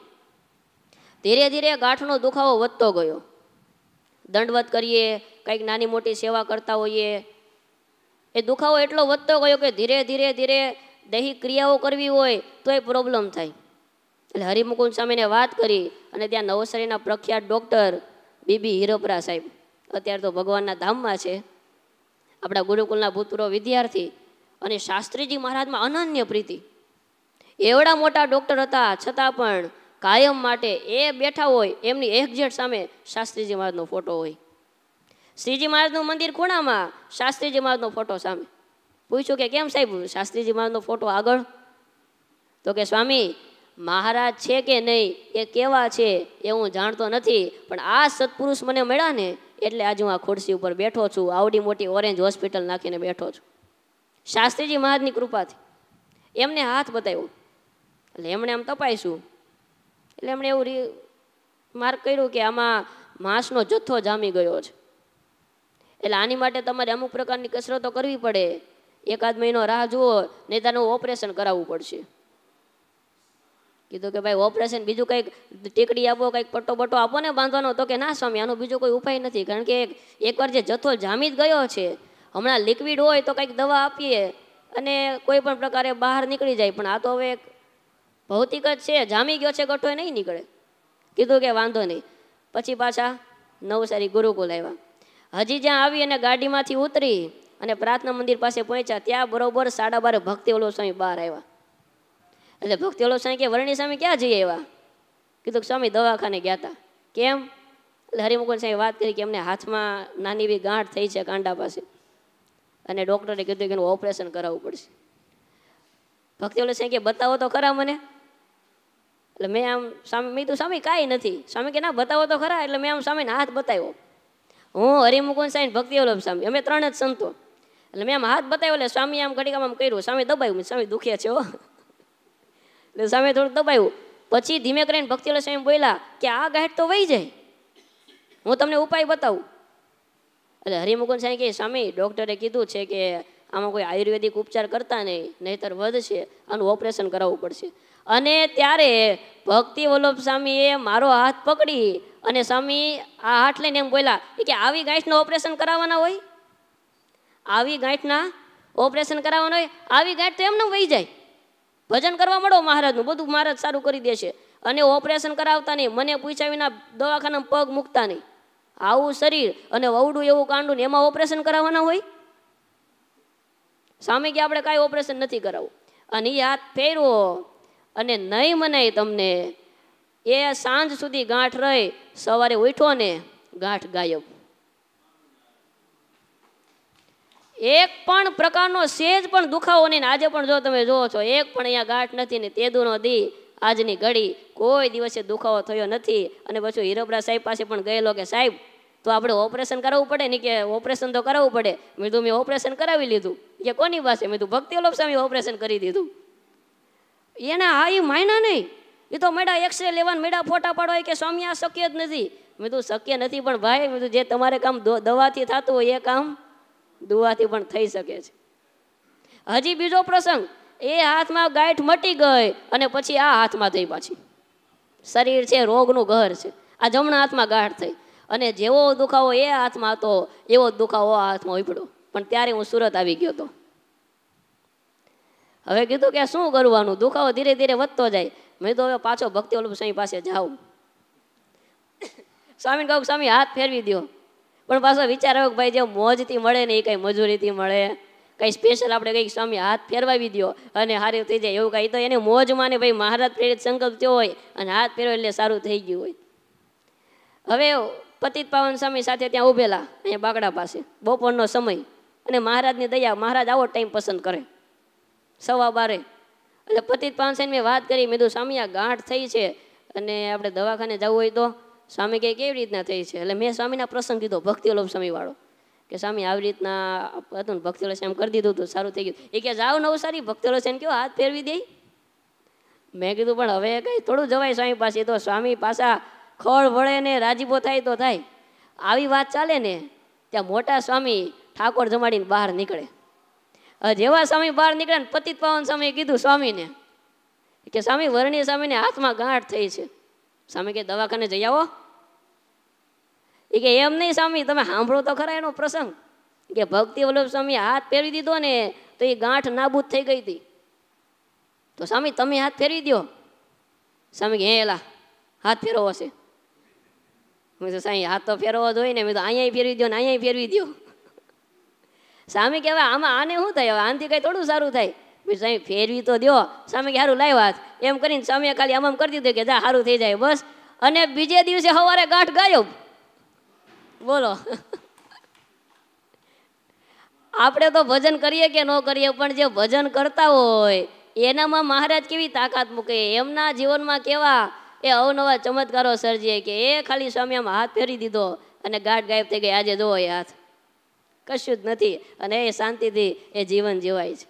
ધીરે ધીરે ગાંઠનો દુખાવો વધતો ગયો. દંડવત કરીએ, કંઈક નાની મોટી સેવા કરતા હોઈએ, એ દુખાવો એટલો વધતો ગયો કે ધીરે ધીરે ધીરે દૈહિક ક્રિયાઓ કરવી હોય તો એ પ્રોબ્લેમ થાય. એટલે હરિમુકુંદ સ્વામીને વાત કરી, અને ત્યાં નવસારીના પ્રખ્યાત ડૉક્ટર બીબી હીરપરા સાહેબ અત્યારે તો ભગવાનના ધામમાં છે, આપણા ગુરુકુલના ભૂતપૂર્વ વિદ્યાર્થી, અને શાસ્ત્રીજી મહારાજમાં અનન્ય પ્રીતિ. એવડા મોટા ડૉક્ટર હતા છતાં પણ કાયમ માટે એ બેઠા હોય એમની એક્ઝેક્ટ સામે શાસ્ત્રીજી મહારાજનો ફોટો હોય. શ્રીજી મહારાજનું મંદિર ખૂણામાં, શાસ્ત્રીજી મહારાજનો ફોટો સામે. પૂછ્યું કે કેમ સાહેબ શાસ્ત્રીજી મહારાજનો ફોટો આગળ? તો કે સ્વામી મહારાજ છે કે નહીં એ કેવા છે એ હું જાણતો નથી, પણ આ સત્પુરુષ મને મળ્યા ને એટલે આજે હું આ ખુરશી ઉપર બેઠો છું, આવડી મોટી ઓરેન્જ હોસ્પિટલ નાખીને બેઠો છું. શાસ્ત્રીજી મહારાજની કૃપાથી. એમને હાથ બતાવ્યો એટલે એમણે આમ તપાઈશું એટલે એમણે એવું માર્ક કર્યું કે આમાં માંસનો જથ્થો જામી ગયો છે, એટલે આની માટે તમારે અમુક પ્રકારની કસરતો કરવી પડે, એકાદ મહિનો રાહ જુઓ નહીં તો આનું ઓપરેશન કરાવવું પડશે. કીધું કે ભાઈ ઓપરેશન બીજું કંઈક ટીકડી આપો, કંઈક પટ્ટો બટ્ટો આપો ને બાંધવાનો. તો કે ના સ્વામી આનો બીજો કોઈ ઉપાય નથી, કારણ કે એકવાર જે જથ્થો જામી જ ગયો છે, હમણાં લિક્વિડ હોય તો કંઈક દવા આપીએ અને કોઈ પણ પ્રકારે બહાર નીકળી જાય, પણ આ તો હવે ભૌતિક જ છે, જામી ગયો છે ગઠ્ઠો નહીં નીકળે. કીધું કે વાંધો નહીં. પછી પાછા નવસારી ગુરુકુલ આવ્યા. હજી જ્યાં આવી અને ગાડીમાંથી ઉતરી અને પ્રાર્થના મંદિર પાસે પહોંચ્યા ત્યાં બરોબર 12:30 ભક્તિ વલ્લભ સ્વામી બહાર આવ્યા. એટલે ભક્તિ વલ્લભ સ્વામી કે વરણી સ્વામી ક્યાં જઈએ એવા? કીધું કે સ્વામી દવાખાને ગયા હતા. કેમ? એટલે હરિમુકુંદ સ્વામી વાત કરી કે એમને હાથમાં નાની એવી ગાંઠ થઈ છે કાંડા પાસે, અને ડૉક્ટરે કીધું કે એનું ઓપરેશન કરાવવું પડશે. ભક્તિ વલ્લભ સ્વામી કે બતાવો તો ખરા મને. એટલે મેં આમ સ્વામી મેં તો સ્વામી કાંઈ નથી. સ્વામી કે ના બતાવો તો ખરા. એટલે મેં આમ સ્વામીને હાથ બતાવ્યો. હું હરિમુકુંદ સ્વામી ભક્તિ વલ્લભ સ્વામી અમે ત્રણ જ સંતો. એટલે મેં આમ હાથ બતાવ્યો એટલે સ્વામી આમ ઘડીક આમ કર્યું, સ્વામી દબાવ્યું, સ્વામી દુખ્યા છે હો. એટલે સ્વામી થોડુંક દબાવ્યું. પછી ધીમે કરીને ભક્તિ વલ્લભ સ્વામી બોલ્યા કે આ ગાંઠ તો વહી જાય, હું તમને ઉપાય બતાવું. એટલે હરિમુકુંદ સ્વામી કે સ્વામી ડૉક્ટરે કીધું છે કે આમાં કોઈ આયુર્વેદિક ઉપચાર કરતા નહીં, નહીંતર વધશે, આનું ઓપરેશન કરાવવું પડશે. અને ત્યારે ભક્તિ વલ્લભ સ્વામીએ મારો હાથ પકડી અને સ્વામી આ હાથ લઈને એમ બોલ્યા કે આવી ગાંઠનું ઓપરેશન કરાવવાના હોય, આવી ગાંઠના ઓપરેશન કરાવવાના હોય, આવી ગાંઠ તો એમને વહી જાય, ભજન કરવા મળો મહારાજનું, બધું મહારાજ સારું કરી દેશે. અને ઓપરેશન કરાવતા નહીં, મને પૂછ્યા વિના દવાખાનામાં પગ મૂકતા નહીં. આવું શરીર અને વવડું એવું કાંડું ને એમાં ઓપરેશન કરાવવાના હોય? સ્વામી કે આપણે કાંઈ ઓપરેશન નથી કરાવવું. અને એ હાથ ફેરવો અને નહીં મનાય તમને, એ સાંજ સુધી ગાંઠ રહી, સવારે ઉઠો ને ગાંઠ ગાયબ. એક પણ પ્રકારનો સેજ પણ દુખાવો નહીં. આજે પણ જો તમે જોવો છો એક પણ અહીંયા ગાંઠ નથી ને તેદુનો દી આજની ઘડી કોઈ દિવસે દુખાવો થયો નથી. અને પછી હીરપરા સાહેબ પાસે પણ ગયેલો કે સાહેબ તો આપણે ઓપરેશન કરાવવું પડે ને, કે ઓપરેશન તો કરાવવું પડે. મેં કીધું મેં ઓપરેશન કરાવી લીધું. કે કોની પાસે? મેં કીધું ભક્તિ વલ્લભ સ્વામી ઓપરેશન કરી દીધું. એના હા એ માયના નહીં, એ તો મેડા એક્સરે લેવાનું, મેડા ફોટા પાડવા કે સ્વામી આ શક્ય જ નથી. મેં કીધું શક્ય નથી પણ ભાઈ મેં કીધું જે તમારે કામ દવાથી થતું હોય એ કામ દુવાથી પણ થઈ શકે છે. હજી બીજો પ્રસંગ, એ હાથમાં ગાંઠ મટી ગઈ અને પછી આ હાથમાં થઈ પાછી. શરીર છે રોગનું ઘર છે, આ જમણા હાથમાં ગાંઠ થઈ અને જેવો દુખાવો એ હાથમાં હતો એવો દુખાવો આ હાથમાં ઉપડ્યો. પણ ત્યારે હું સુરત આવી ગયો હતો. હવે કીધું કે શું કરવાનું, દુખાવો ધીરે ધીરે વધતો જાય. મેં તો હવે પાછો ભક્તિ વલ્લભ સ્વામી પાસે જાઉં. સ્વામીને કહું સ્વામી હાથ ફેરવી દો. પણ પાછો વિચાર આવ્યો કે ભાઈ જે મોજથી મળે ને એ કંઈ મજૂરીથી મળે, કંઈ સ્પેશિયલ આપણે કંઈક સ્વામી હાથ ફેરવાવી દો અને સારું થઈ જાય એવું કાંઈ, તો એને મોજમાં ને ભાઈ મહારાજ પ્રેરિત સંકલ્પ થયો હોય અને હાથ ફેરવો એટલે સારું થઈ ગયું હોય. હવે પતિત પાવન સ્વામી સાથે ત્યાં ઊભેલા અહીંયા બાકડા પાસે, બપોરનો સમય, અને મહારાજની દયા, મહારાજ આવો ટાઈમ પસંદ કરે 12:15. એટલે પતિત પાવન સ્વામી મેં વાત કરી, મેં કીધું સ્વામી આ ગાંઠ થઈ છે અને આપણે દવાખાને જવું હોય તો? સ્વામી કે કેવી રીતના થઈ છે? એટલે મેં સ્વામીના પ્રસંગ કીધો ભક્તિ વલ્લભ સ્વામી વાળો, કે સ્વામી આવી રીતના હતું ને ભક્તિ વલ્લભ સ્વામી કરી દીધું હતું, સારું થઈ ગયું. એ કે જાઓ નવસારી, ભક્તિ વલ્લભ સ્વામી કેવો હાથ ફેરવી દે. મેં કીધું પણ હવે કંઈ થોડું જવાય સ્વામી પાસે, તો સ્વામી પાછા ખળ વળે ને રાજીપો થાય તો થાય. આવી વાત ચાલે ને ત્યાં મોટા સ્વામી ઠાકોર જમાડીને બહાર નીકળે. જેવા સ્વામી બહાર નીકળે ને પતિત પાવન સ્વામીએ કીધું સ્વામીને કે સ્વામી વર્ણીય સ્વામીને હાથમાં ગાંઠ થઈ છે. સ્વામી કે દવાખાને જઈ આવો. એ કે એમ નહીં સ્વામી, તમે સાંભળો તો ખરા એનો પ્રસંગ, કે ભક્તિ વલ્લભ સ્વામી હાથ ફેરવી દીધો ને તો એ ગાંઠ નાબૂદ થઈ ગઈ હતી. તો સ્વામી તમે હાથ ફેરવી દો. સ્વામી કે એલા હાથ ફેરવો હશે. મેં તો સાંઈ હાથ તો ફેરવો જોઈએ ને, મેં તો અહીંયા ફેરવી દો ને અહીંયા ફેરવી દો. સામે કે હવે આમાં આને શું થાય, હવે આનાથી કંઈ થોડું સારું થાય. ભાઈ સાંઈ ફેરવી તો દો. સામે કે સારું લાવ્યા હાથ એમ કરીને સામે ખાલી આમ કરી દીધું કે જા સારું થઈ જાય બસ. અને બીજે દિવસે સવારે ગાંઠ ગાયબ. બોલો આપણે તો ભજન કરીએ કે ન કરીએ, પણ જે ભજન કરતા હોય એનામાં મહારાજ કેવી તાકાત મૂકે, એમના જીવનમાં કેવા એ અવનવા ચમત્કારો સર્જે કે એ ખાલી સ્વામી આમ હાથ ફેરી દીધો અને ગાંઠ ગાયબ થઈ ગઈ. આજે જોવો એ હાથ કશું જ નથી અને એ શાંતિથી એ જીવન જીવાય છે.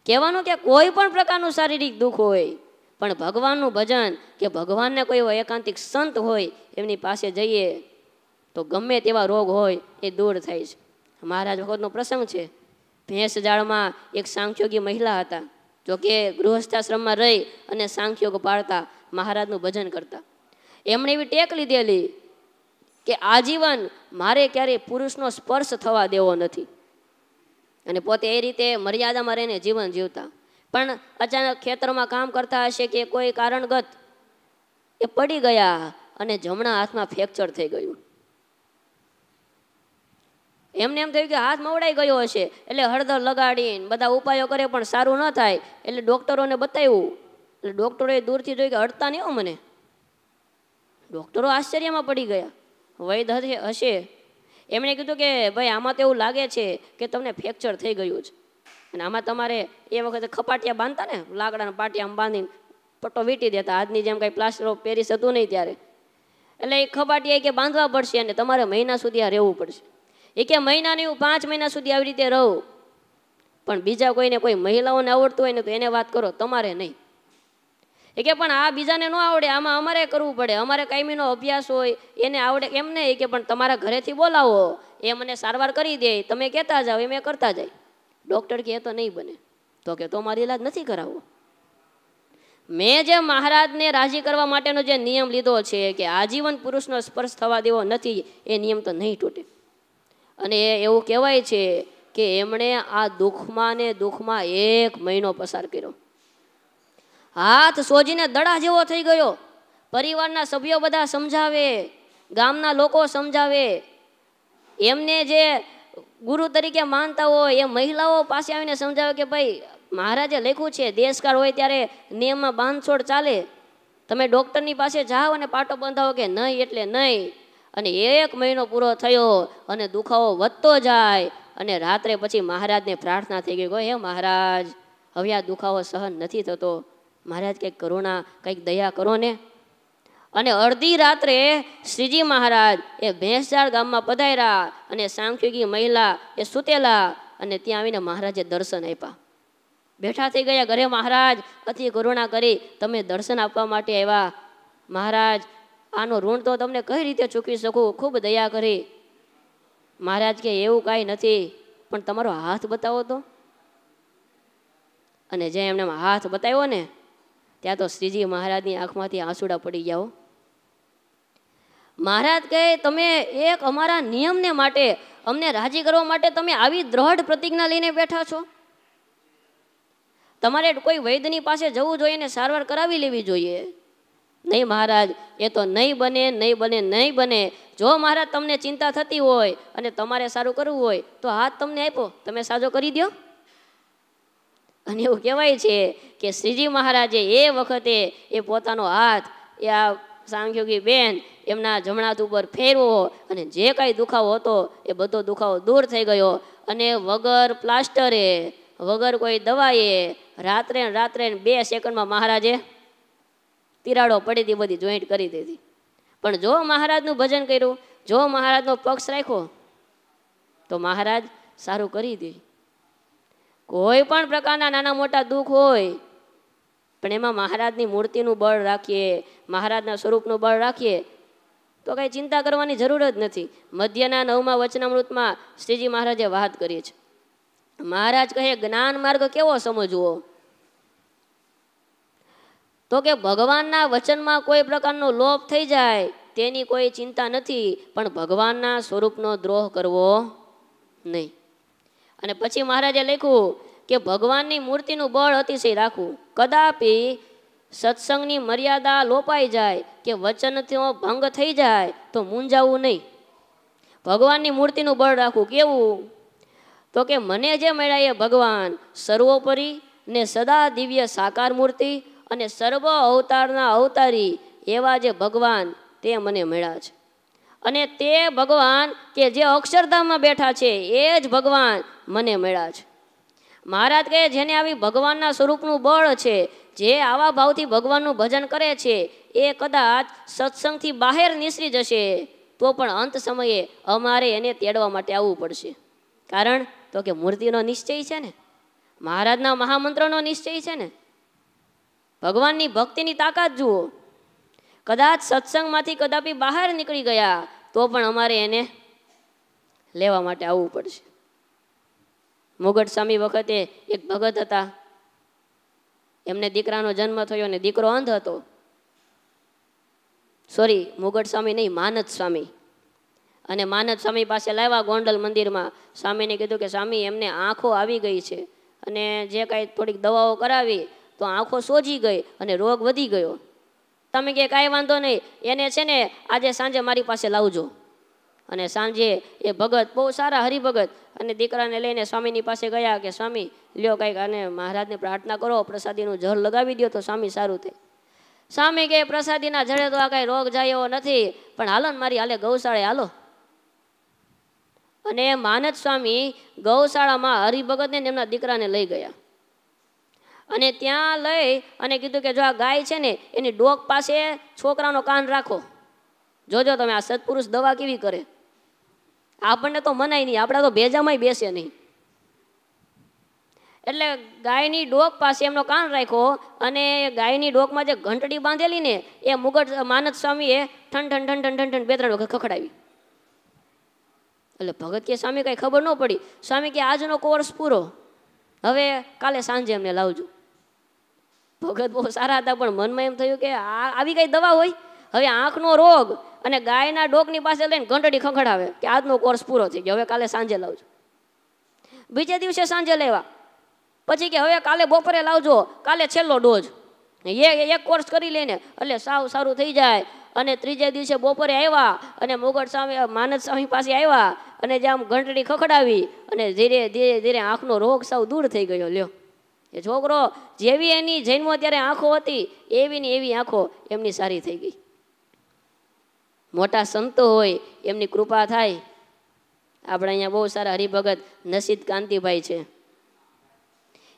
કહેવાનું કે કોઈ પણ પ્રકારનું શારીરિક દુઃખ હોય પણ ભગવાનનું ભજન કે ભગવાનને કોઈ એવો એકાંતિક સંત હોય એમની પાસે જઈએ તો ગમે તેવા રોગ હોય એ દૂર થાય છે. મહારાજ વખતનો પ્રસંગ છે. ભેંસ જાળમાં એક સાંખ્યોગી મહિલા હતા. જોકે ગૃહસ્થાશ્રમમાં રહી અને સાંખ્યોગ પાળતા, મહારાજનું ભજન કરતા. એમણે એવી ટેક લીધેલી કે આજીવન મારે ક્યારેય પુરુષનો સ્પર્શ થવા દેવો નથી, અને પોતે એ રીતે મર્યાદામાં રહીને જીવન જીવતા. પણ અચાનક ખેતરમાં કામ કરતા હશે કે કોઈ કારણગત એ પડી ગયા અને જમણા હાથમાં ફ્રેક્ચર થઈ ગયું. એમને એમ થયું કે હાથ મવડાઈ ગયો હશે, એટલે હળદર લગાડીને બધા ઉપાયો કરે પણ સારું ન થાય, એટલે ડૉક્ટરોને બતાવ્યું. એટલે ડૉક્ટરોએ દૂરથી જોયું કે હડતા નહીં હો મને. ડૉક્ટરો આશ્ચર્યમાં પડી ગયા. વૈદ્ય હશે એમણે કીધું કે ભાઈ આમાં તો એવું લાગે છે કે તમને ફ્રેક્ચર થઈ ગયું છે, અને આમાં તમારે એ વખતે ખપાટિયા બાંધતા ને, લાકડાના પાટિયા બાંધીને પટ્ટો વીંટી દેતા, આજની જેમ કંઈ પ્લાસ્ટર ઓફ પેરિસ હતું નહીં ત્યારે. એટલે એ ખપાટિયા કે બાંધવા પડશે અને તમારે મહિના સુધી આ રહેવું પડશે. એ કે મહિના નહીં, હું 5 મહિના સુધી આવી રીતે રહું. પણ બીજા કોઈને, કોઈ મહિલાઓને આવડતું હોય ને તો એને વાત કરો, તમારે નહીં. એ કે પણ આ બીજાને ન આવડે, આમાં અમારે કરવું પડે, અમારે કાયમીનો અભ્યાસ હોય એને આવડે એમ નહીં. કે પણ તમારા ઘરેથી બોલાવો, એ મને સારવાર કરી દે, તમે કહેતા જાઓ એમ એ કરતા જાય. ડૉક્ટર કે એ તો નહીં બને. તો કે તો મારી ઇલાજ નથી કરાવવો. મેં જે મહારાજને રાજી કરવા માટેનો જે નિયમ લીધો છે કે આજીવન પુરુષનો સ્પર્શ થવા દેવો નથી, એ નિયમ તો નહીં તૂટે. અને એવું કહેવાય છે કે એમણે આ દુઃખમાં ને દુઃખમાં 1 મહિનો પસાર કર્યો. હાથ સોજીને દડા જેવો થઈ ગયો. પરિવારના સભ્યો બધા સમજાવે, ગામના લોકો સમજાવે, એમને જે ગુરુ તરીકે માનતા હોય એ મહિલાઓ પાસે આવીને સમજાવે કે ભાઈ મહારાજે લખ્યું છે દેશકાળ હોય ત્યારે નિયમમાં બાંધછોડ ચાલે, તમે ડૉક્ટરની પાસે જાઓ અને પાટો બંધાવો કે નહીં એટલે નહીં. અને 1 મહિનો પૂરો થયો અને દુખાવો વધતો જાય. અને રાત્રે પછી મહારાજને પ્રાર્થના થઈ ગઈ, હે મહારાજ હવે આ દુખાવો સહન નથી થતો, મહારાજ કંઈક કરુણા, કંઈક દયા કરો ને. અને અડધી રાત્રે શ્રીજી મહારાજ એ ભેંસજાળ ગામમાં પધાર્યા અને સાંખ્યોગી મહિલા એ સૂતેલા, અને ત્યાં આવીને મહારાજે દર્શન આપ્યા. બેઠા થઈ ગયા ઘરે. મહારાજ અતિ કરુણા કરી, તમે દર્શન આપવા માટે આવ્યા. મહારાજ આનો ઋણ તો તમને કઈ રીતે ચૂકવી શકું, ખૂબ દયા કરી. મહારાજ કે એવું કાંઈ નથી, પણ તમારો હાથ બતાવો તો. અને જે એમને હાથ બતાવ્યો ને ત્યાં તો શ્રીજી મહારાજની આંખમાંથી આંસુડા પડી ગયા. મહારાજ કહે તમે એક અમારા નિયમને માટે, અમને રાજી કરવા માટે તમે આવી દ્રઢ પ્રતિજ્ઞા લઈને બેઠા છો. તમારે કોઈ વૈદ્યની પાસે જવું જોઈએ ને સારવાર કરાવી લેવી જોઈએ. નહીં મહારાજ એ તો નહીં બને, નહીં બને, નહીં બને. જો મહારાજ તમને ચિંતા થતી હોય અને તમારે સારું કરવું હોય તો હાથ તમને આપ્યો, તમે સાજો કરી દો. અને એવું કહેવાય છે કે શ્રીજી મહારાજે એ વખતે એ પોતાનો હાથ એ આ સાંખ્યોગી બેન એમના જમણા હાથ ઉપર ફેરવો અને જે કાંઈ દુખાવો હતો એ બધો દુખાવો દૂર થઈ ગયો. અને વગર પ્લાસ્ટરે, વગર કોઈ દવાએ રાત્રે 2 સેકન્ડમાં મહારાજે તિરાડો પડી હતી, બધી જોઈન્ટ કરી દીધી. પણ જો મહારાજનું ભજન કર્યું, જો મહારાજનો પક્ષ રાખ્યો તો મહારાજ સારું કરી દે. કોઈ પણ પ્રકારના નાના મોટા દુઃખ હોય પણ એમાં મહારાજની મૂર્તિનું બળ રાખીએ, મહારાજના સ્વરૂપનું બળ રાખીએ તો કંઈ ચિંતા કરવાની જરૂર જ નથી. મધ્યના 9મા વચનામૃતમાં શ્રીજી મહારાજે વાત કરી છે. મહારાજ કહે જ્ઞાન માર્ગ કેવો સમજવો, તો કે ભગવાનના વચનમાં કોઈ પ્રકારનો લોપ થઈ જાય તેની કોઈ ચિંતા નથી, પણ ભગવાનના સ્વરૂપનો દ્રોહ કરવો નહીં. અને પછી મહારાજે લખ્યું કે ભગવાનની મૂર્તિનું બળ અતિશય રાખવું, કદાપી સત્સંગની મર્યાદા લોપાઈ જાય કે વચનથી ભંગ થઈ જાય તો મૂંઝાવું નહીં. ભગવાનની મૂર્તિનું બળ રાખવું. કેવું? તો કે મને જે મળ્યા એ ભગવાન સર્વોપરી ને સદા દિવ્ય સાકાર મૂર્તિ અને સર્વ અવતારના અવતારી એવા જે ભગવાન તે મને મળ્યા છે. અને તે ભગવાન કે જે અક્ષરધામમાં બેઠા છે એ જ ભગવાન મને મળ્યા છે. મહારાજ કહે જેને આવી ભગવાનના સ્વરૂપનું બળ છે, જે આવા ભાવથી ભગવાનનું ભજન કરે છે, એ કદાચ સત્સંગથી બહાર નિસરી જશે તો પણ અંત સમયે અમારે એને તેડવા માટે આવવું પડશે. કારણ તો કે મૂર્તિનો નિશ્ચય છે ને, મહારાજના મહામંત્રનો નિશ્ચય છે ને, ભગવાનની ભક્તિની તાકાત જુઓ. કદાચ સત્સંગમાંથી કદાપી બહાર નીકળી ગયા તો પણ અમારે એને લેવા માટે આવવું પડશે. મુગટ સ્વામી વખતે એક ભગત હતા, એમને દીકરાનો જન્મ થયો અને દીકરો અંધ હતો. સોરી, મુગટ સ્વામી નહીં, માનદ સ્વામી. અને માનદ સ્વામી પાસે લાવ્યા ગોંડલ મંદિરમાં. સ્વામીને કીધું કે સ્વામી એમને આંખો આવી ગઈ છે અને જે કાંઈ થોડીક દવાઓ કરાવી તો આંખો સોજી ગઈ અને રોગ વધી ગયો. તમે કે કાંઈ વાંધો નહીં, એને છે ને આજે સાંજે મારી પાસે લાવજો. અને સાંજે એ ભગત બહુ સારા હરિભગત અને દીકરાને લઈને સ્વામીની પાસે ગયા કે સ્વામી લ્યો કાંઈક અને મહારાજને પ્રાર્થના કરો, પ્રસાદીનું જળ લગાવી દો તો સ્વામી સારું થાય. સ્વામી કે પ્રસાદીના જળે તો આ કાંઈ રોગ જાય એવો નથી, પણ હાલો ને મારી હાલે ગૌશાળે હાલો. અને માનદ સ્વામી ગૌશાળામાં હરિભગતને એમના દીકરાને લઈ ગયા અને ત્યાં લઈ અને કીધું કે જો આ ગાય છે ને એની ડોક પાસે છોકરાનો કાન રાખો, જોજો તમે આ સત્પુરુષ દવા કેવી કરે. આપણને તો મનાય નહીં, આપણે તો ભેજામાંય બેસે નહીં. એટલે ગાયની ડોક પાસે એમનો કાન રાખ્યો અને ગાયની ડોકમાં જે ઘંટડી બાંધેલી ને એ મુગટ માનદ સ્વામીએ ઠન ઠન ઠન ઠન ઠન ઠન 2-3 વખત ખખડાવી. એટલે ભગત કે સ્વામી કઈ ખબર ન પડી. સ્વામી કે આજનો કોર્સ પૂરો, હવે કાલે સાંજે એમને લાવજો. ભગત બહુ સારા હતા પણ મનમાં એમ થયું કે આવી કઈ દવા હોય? હવે આંખનો રોગ અને ગાયના ડોકની પાસે લઈને ઘંટડી ખખડાવે કે આજનો કોર્સ પૂરો થઈ ગયો, હવે કાલે સાંજે લાવજો. બીજે દિવસે સાંજે લેવા, પછી કે હવે કાલે બપોરે લાવજો, કાલે છેલ્લો ડોઝ. એક કોર્સ કરી લઈને એટલે સાવ સારું થઈ જાય. અને ત્રીજે દિવસે બપોરે આવ્યા અને મુગટ સ્વામી માનદ સ્વામી પાસે આવ્યા અને જે આમ ઘંટડી ખખડાવી અને ધીરે ધીરે ધીરે આંખનો રોગ સાવ દૂર થઈ ગયો. લ્યો, એ છોકરો જેવી એની જન્મો ત્યારે આંખો હતી એવી ને એવી આંખો એમની સારી થઈ ગઈ. મોટા સંતો હોય એમની કૃપા થાય. આપણે અહીંયા બહુ સારા હરિભગત નસીદ કાંતિભાઈ છે,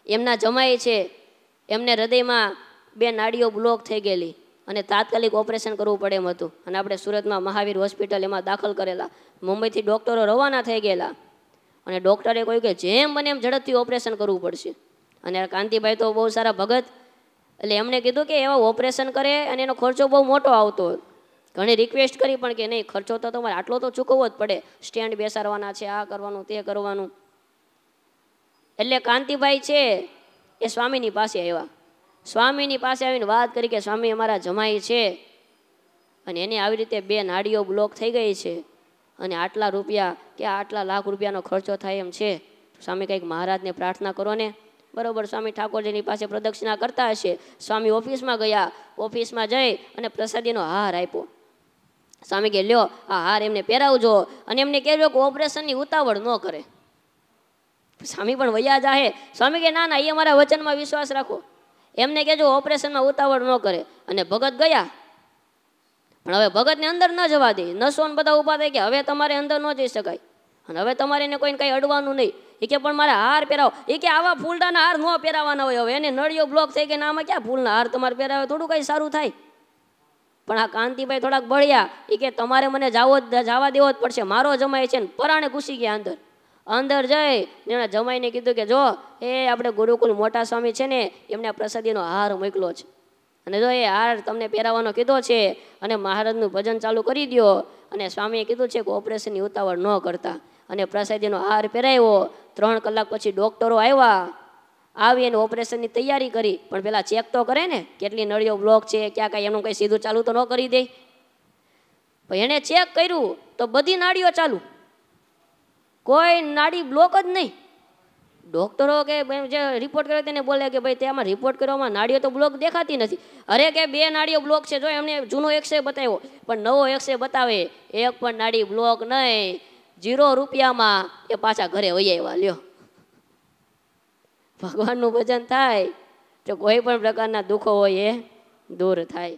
એમના જમાઈ છે, એમને હૃદયમાં 2 નાડીઓ બ્લોક થઈ ગયેલી અને તાત્કાલિક ઓપરેશન કરવું પડે એમ હતું. અને આપણે સુરતમાં મહાવીર હોસ્પિટલ એમાં દાખલ કરેલા. મુંબઈથી ડૉક્ટરો રવાના થઈ ગયેલા અને ડૉક્ટરે કહ્યું કે જેમ બને એમ ઝડપથી ઓપરેશન કરવું પડશે. અને કાંતિભાઈ તો બહુ સારા ભગત, એટલે એમણે કીધું કે એવા ઓપરેશન કરે અને એનો ખર્ચો બહુ મોટો આવતો. ઘણી રિક્વેસ્ટ કરી પણ કે નહીં, ખર્ચો તો તમારે આટલો તો ચૂકવવો જ પડે, સ્ટેન્ડ બેસાડવાના છે, આ કરવાનું તે કરવાનું. એટલે કાંતિભાઈ છે એ સ્વામીની પાસે આવ્યા. સ્વામીની પાસે આવીને વાત કરી કે સ્વામી અમારા જમાઈ છે અને એને આવી રીતે 2 નાડીઓ બ્લોક થઈ ગઈ છે અને આટલા રૂપિયા કે આટલા લાખ રૂપિયાનો ખર્ચો થાય એમ છે, સ્વામી કંઈક મહારાજને પ્રાર્થના કરો ને. બરોબર, સ્વામી ઠાકોરજીની પાસે પ્રદક્ષિણા કરતા હશે. સ્વામી ઓફિસમાં ગયા, ઓફિસમાં જઈ અને પ્રસાદીનો હાર આપ્યો. સ્વામી કે લ્યો આ હાર એમને પહેરાવજો અને એમને કહેજો કે ઓપરેશનની ઉતાવળ ન કરે. સ્વામી પણ વૈયા જાહે. સ્વામી કે ના ના, એ અમારા વચનમાં વિશ્વાસ રાખો, એમને કહેજો ઓપરેશનમાં ઉતાવળ ન કરે. અને ભગત ગયા, પણ હવે ભગતને અંદર ન જવા દે. નસોન બધા ઊભા થાય કે હવે તમારે અંદર ન જઈ શકાય અને હવે તમારે એને કોઈને કંઈ અડવાનું નહીં. એ કે પણ મારે હાર પહેરાવો. એ કે આવા ફૂલડાના હાર ન પહેરાવાના હોય, હવે એને નળીઓ બ્લોક થઈ ગયા, આમાં ક્યાં ફૂલના હાર તમારે પહેરાવે, થોડું કંઈ સારું થાય. પણ આ કાંતિભાઈ થોડાક બળ્યા. એ કે તમારે મને જવા દેવો જ પડશે, મારો જમાઈ છે ને. પરાણે ઘૂસી ગયા અંદર જઈ એના જમાઈને કીધું કે જો એ આપણે ગુરુકુલ મોટા સ્વામી છે ને એમને પ્રસાદીનો હાર મોકલો છે અને જો એ હાર તમને પહેરાવવાનો કીધો છે અને મહારાજનું ભજન ચાલુ કરી દો. અને સ્વામીએ કીધું છે કે ઓપરેશનની ઉતાવળ ન કરતા. અને પ્રસાદીનો હાર પહેરાવ્યો. 3 કલાક પછી ડૉક્ટરો આવ્યા, આવી અને ઓપરેશનની તૈયારી કરી. પણ પેલા ચેક તો કરે ને કેટલી નળીઓ બ્લોક છે, ક્યાં કાંઈ એમનું કંઈ સીધું ચાલુ તો ન કરી દે. પણ એણે ચેક કર્યું તો બધી નાડીઓ ચાલુ, કોઈ નાડી બ્લોક જ નહીં. ડૉક્ટરો કે જે રિપોર્ટ કર્યો તેને બોલે કે ભાઈ તેમાં રિપોર્ટ કરવામાં નાડીઓ તો બ્લોક દેખાતી નથી. અરે કે 2 નાડીઓ બ્લોક છે. જો એમને જૂનો એક્સરે બતાવ્યો પણ નવો એક્સરે બતાવે એક પણ નાડી બ્લોક નહીં. 0 રૂપિયામાં એ પાછા ઘરે વહી આવ્યા. લ્યો, ભગવાનનું ભજન થાય તો કોઈ પણ પ્રકારના દુઃખો હોય એ દૂર થાય.